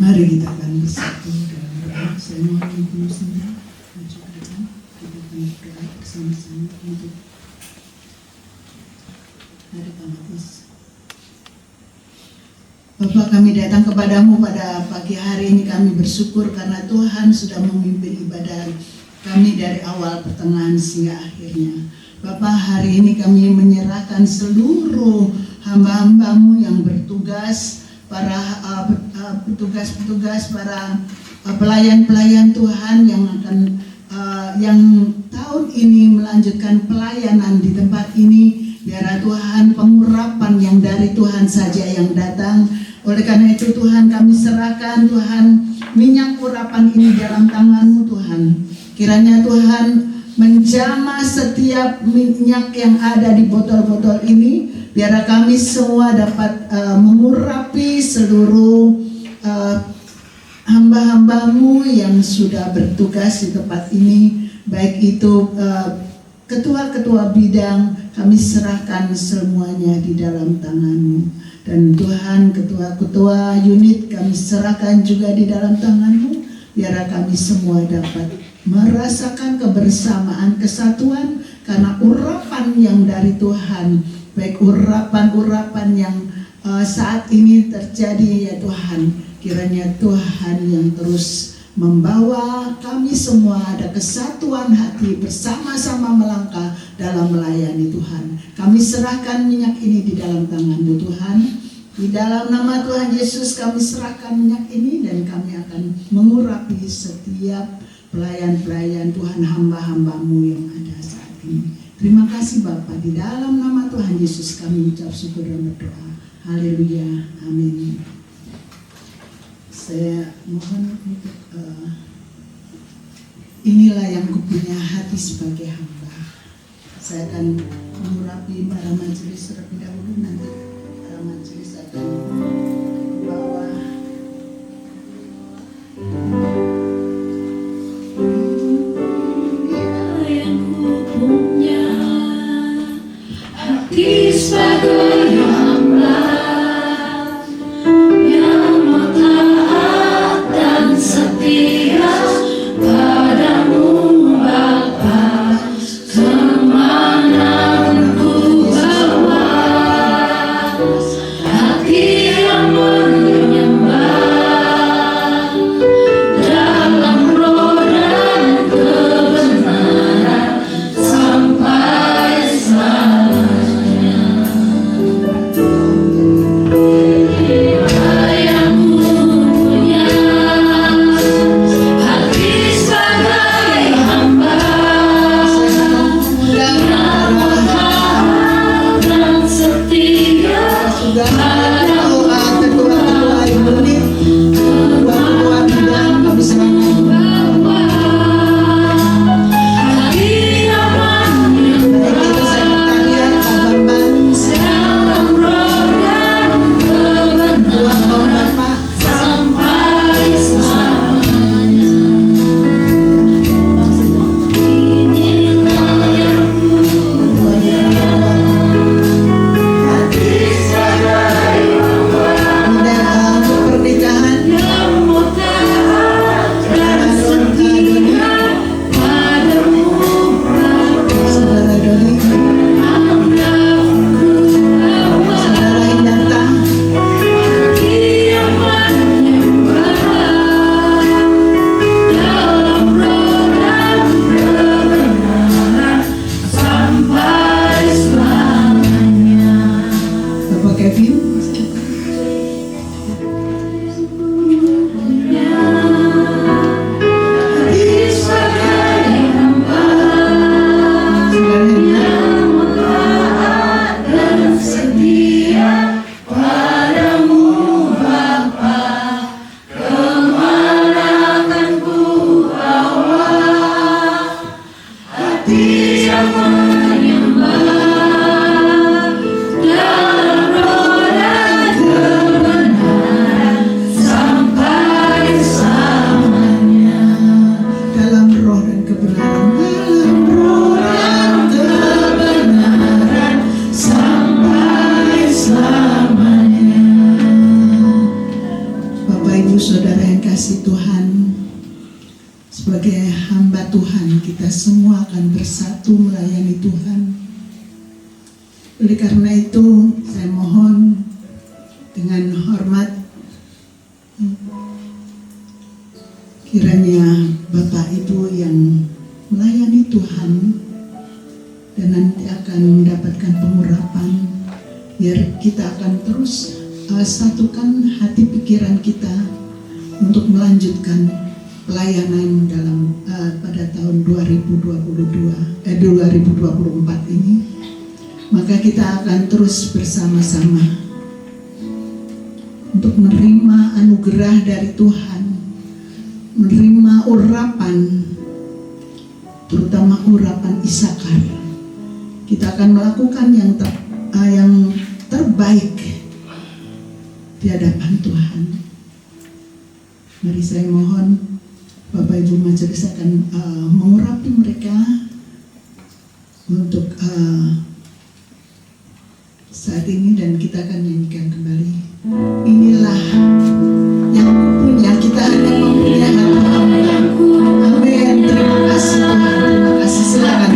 Mari kita akan bersatu dalam doa. Saya mohon ibu semua maju ke depan. Kita akan berdoa bersama-sama untuk hari Kamatis. Bapak, kami datang kepadamu pada pagi hari ini. Kami bersyukur karena Tuhan sudah memimpin ibadah kami dari awal, pertengahan, hingga akhirnya. Bapak, hari ini kami menyerahkan seluruh hamba-hambamu yang bertugas, para petugas-petugas, para pelayan-pelayan Tuhan yang akan yang tahun ini melanjutkan pelayanan di tempat ini. Biar Tuhan pengurapan yang dari Tuhan saja yang datang. Oleh karena itu Tuhan, kami serahkan Tuhan minyak urapan ini dalam tangan-Mu Tuhan. Kiranya Tuhan menjamah setiap minyak yang ada di botol-botol ini. Biar kami semua dapat mengurapi seluruh hamba-hambamu yang sudah bertugas di tempat ini. Baik itu ketua-ketua bidang, kami serahkan semuanya di dalam tangan-Mu. Dan Tuhan, ketua-ketua unit kami serahkan juga di dalam tangan-Mu. Biar kami semua dapat merasakan kebersamaan, kesatuan, karena urapan yang dari Tuhan. Baik urapan-urapan yang saat ini terjadi ya Tuhan. Kiranya Tuhan yang terus membawa kami semua ada kesatuan hati, bersama-sama melangkah dalam melayani Tuhan. Kami serahkan minyak ini di dalam tangan-Mu Tuhan. Di dalam nama Tuhan Yesus kami serahkan minyak ini, dan kami akan mengurapi setiap pelayan-pelayan Tuhan, hamba-hamba-Mu yang ada saat ini. Terima kasih Bapa, di dalam nama Tuhan Yesus kami ucap syukur dan berdoa. Haleluya, amin. Saya mohon untuk inilah yang kupunya hati sebagai hamba. Saya akan mengurapi para majelis terlebih dahulu, nanti para majelis akan membawa Sebagai hamba yang taat dan setia padamu Bapa, kemana ku bawa hati yang Ibu Saudara yang kasih Tuhan, sebagai hamba Tuhan kita semua akan bersatu melayani Tuhan. Oleh karena itu saya mohon dengan hormat, kiranya Bapak Ibu yang melayani Tuhan dan nanti akan mendapatkan pengurapan, biar kita akan terus satukan hati pikiran kita untuk melanjutkan pelayanan dalam pada tahun 2024 ini. Maka kita akan terus bersama-sama untuk menerima anugerah dari Tuhan, menerima urapan, terutama urapan Isakar. Kita akan melakukan yang terbaik di hadapan Tuhan. Mari saya mohon Bapak Ibu Majelis akan mengurapi mereka untuk saat ini, dan kita akan nyanyikan kembali. Inilah yang punya, kita hanya mempunyai hati hamba. Amin. Terima kasih Tuhan, terima kasih. Silakan.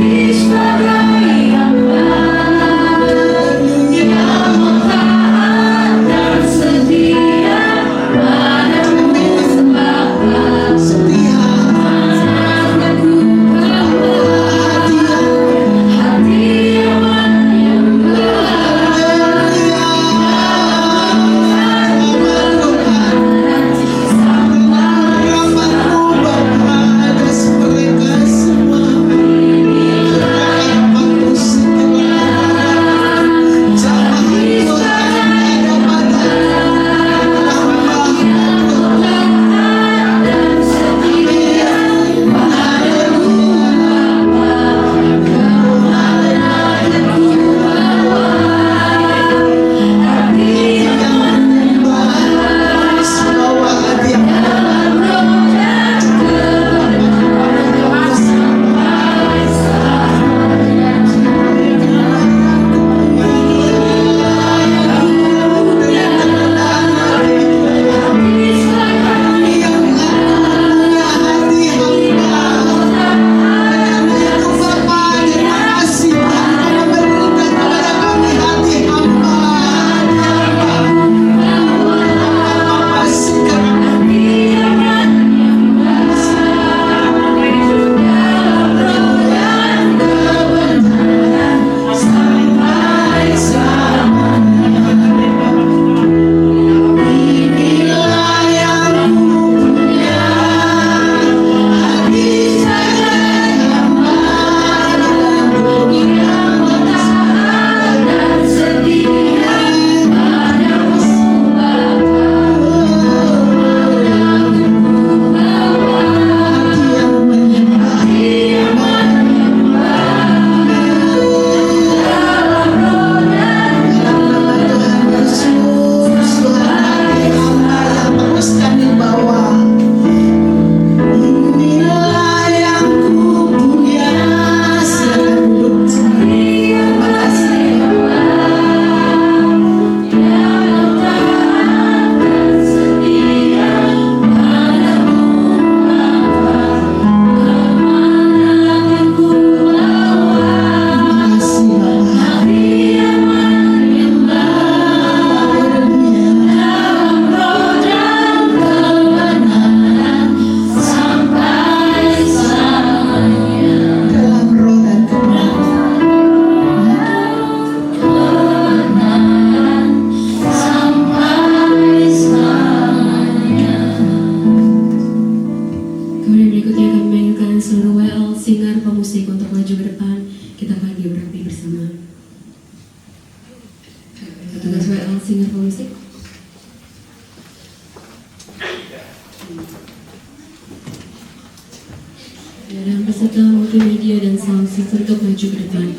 Dan peserta multimedia dan sound system untuk maju ke depan.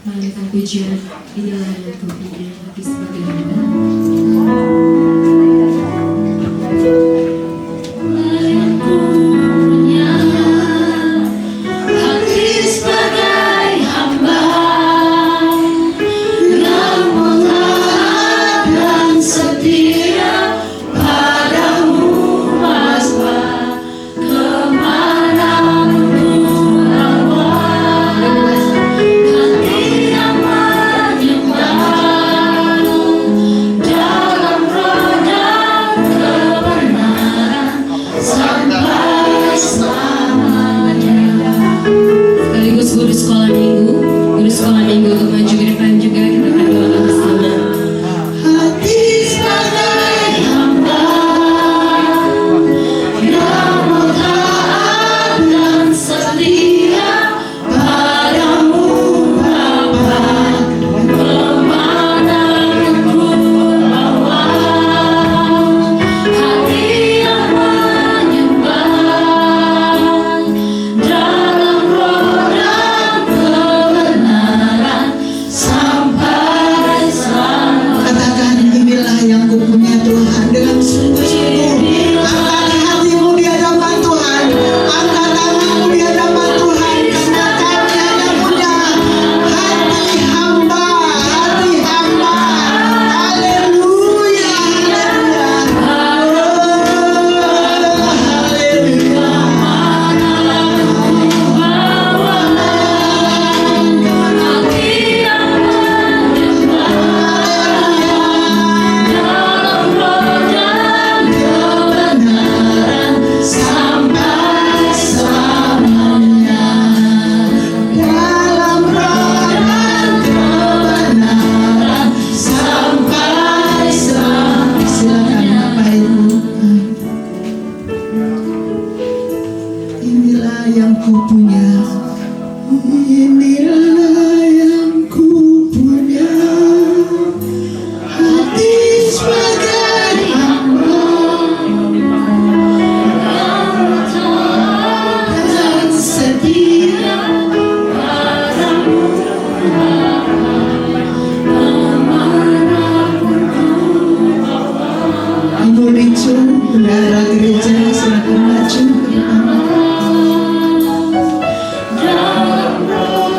Menyanyikan pujian Inilah Yang Kau Punya Hati Sebagai Hamba. Yang ku punya hati sebagai minggu, guru sekolah minggu untuk maju ke depan juga. Kita akan doa bersama. Hati sebagai hamba yang taat dan setia padamu Bapa, kemanapun bawa. Hati yang menyembah dalam roh dan kebenaran sampai selamat. Katakan, inilah yang kupunya Tuhan, dengan sungguh-sungguh. Angkat hatimu di hadapan Tuhan, angkat tanganmu di hadapan Tuhan, katakan yang punya hati hamba, hati hamba. Haleluya, haleluya, haleluya. Sampai selamanya, dalam roh dan kebenaran sampai selamanya. Silakan Bapak Ibu. Inilah yang kupunya, inilah yang kupunya, hati sebagai hamba dan setia padamu kemanapun ku bawa. Ibu Ricu, bendahara gereja, silakan maju ke depan. Dalam roh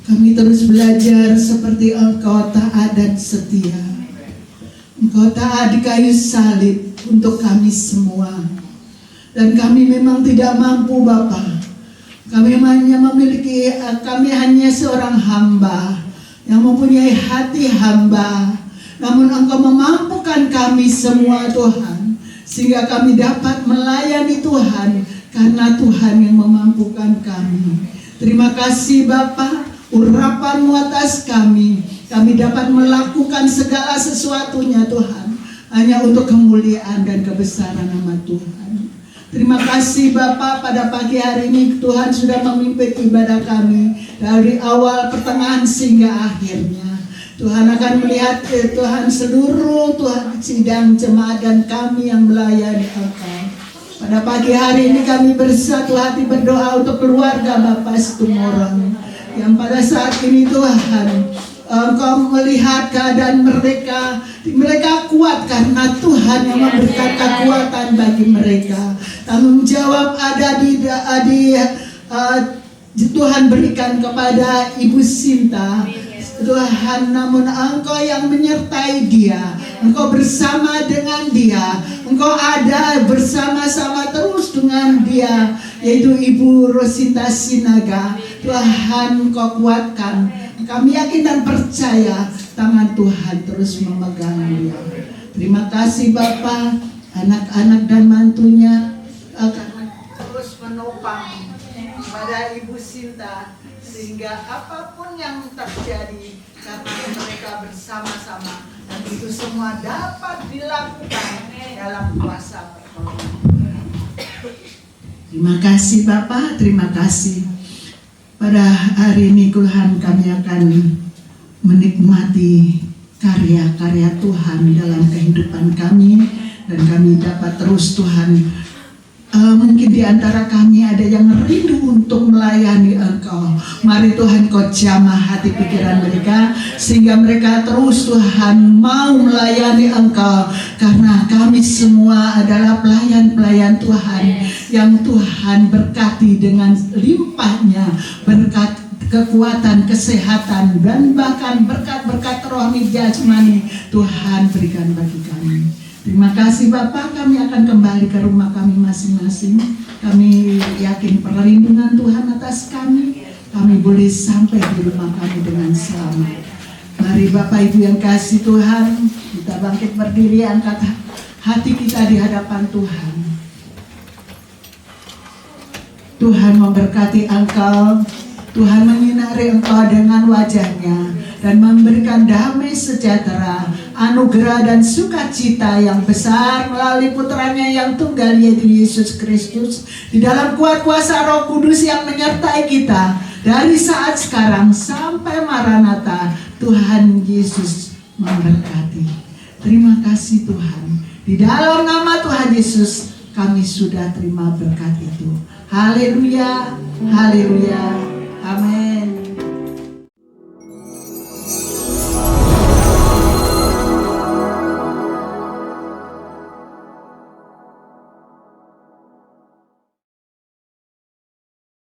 Kami terus belajar seperti Engkau taat dan setia. Engkau taat di kayu salib untuk kami semua. Dan kami memang tidak mampu Bapa. Kami hanya seorang hamba yang mempunyai hati hamba. Namun Engkau memampukan kami semua Tuhan, sehingga kami dapat melayani Tuhan karena Tuhan yang memampukan kami. Terima kasih Bapa, urapan-Mu atas kami. Kami dapat melakukan segala sesuatunya Tuhan, hanya untuk kemuliaan dan kebesaran nama Tuhan. Terima kasih Bapa, pada pagi hari ini Tuhan sudah memimpin ibadah kami dari awal, pertengahan sehingga akhirnya. Tuhan akan melihat Tuhan seluruh Tuhan sidang jemaat dan kami yang melayani Engkau. Pada pagi hari ini kami bersatu hati berdoa untuk keluarga Bapak Situmorang yang pada saat ini Tuhan Engkau melihat keadaan mereka kuat karena Tuhan yang memberikan kekuatan bagi mereka. Tanggung jawab ada Tuhan berikan kepada Ibu Sinta Tuhan, namun Engkau yang menyertai dia, Engkau bersama dengan dia, Engkau ada bersama-sama terus dengan dia, yaitu Ibu Rosinta Sinaga. Tuhan Engkau kuatkan, kami yakin dan percaya tangan Tuhan terus memegang dia. Terima kasih Bapa, anak-anak dan mantunya akan terus menopang pada Ibu Sinta, sehingga apapun yang terjadi karena mereka bersama-sama, dan itu semua dapat dilakukan dalam kuasa pertolongan. Terima kasih Bapak, terima kasih. Pada hari ini Tuhan kami akan menikmati karya-karya Tuhan dalam kehidupan kami, dan kami dapat terus Tuhan. Mungkin di antara kami ada yang rindu untuk melayani Engkau. Mari Tuhan Kau jamah hati pikiran mereka, sehingga mereka terus Tuhan mau melayani Engkau. Karena kami semua adalah pelayan-pelayan Tuhan yang Tuhan berkati dengan limpahnya, berkat kekuatan, kesehatan, dan bahkan berkat-berkat rohani jasmani Tuhan berikan bagi kami. Terima kasih Bapak, kami akan kembali ke rumah kami masing-masing. Kami yakin perlindungan Tuhan atas kami. Kami boleh sampai di rumah kami dengan selamat. Mari Bapak Ibu yang kasih Tuhan, kita bangkit berdiri, angkat hati kita di hadapan Tuhan. Tuhan memberkati Engkau, Tuhan menyinari Engkau dengan wajah-Nya, dan memberikan damai sejahtera, anugerah dan sukacita yang besar melalui putranya yang tunggal, yaitu Yesus Kristus, di dalam kuat kuasa Roh Kudus yang menyertai kita dari saat sekarang sampai Maranatha. Tuhan Yesus memberkati. Terima kasih Tuhan. Di dalam nama Tuhan Yesus kami sudah terima berkat itu. Haleluya, haleluya, amin.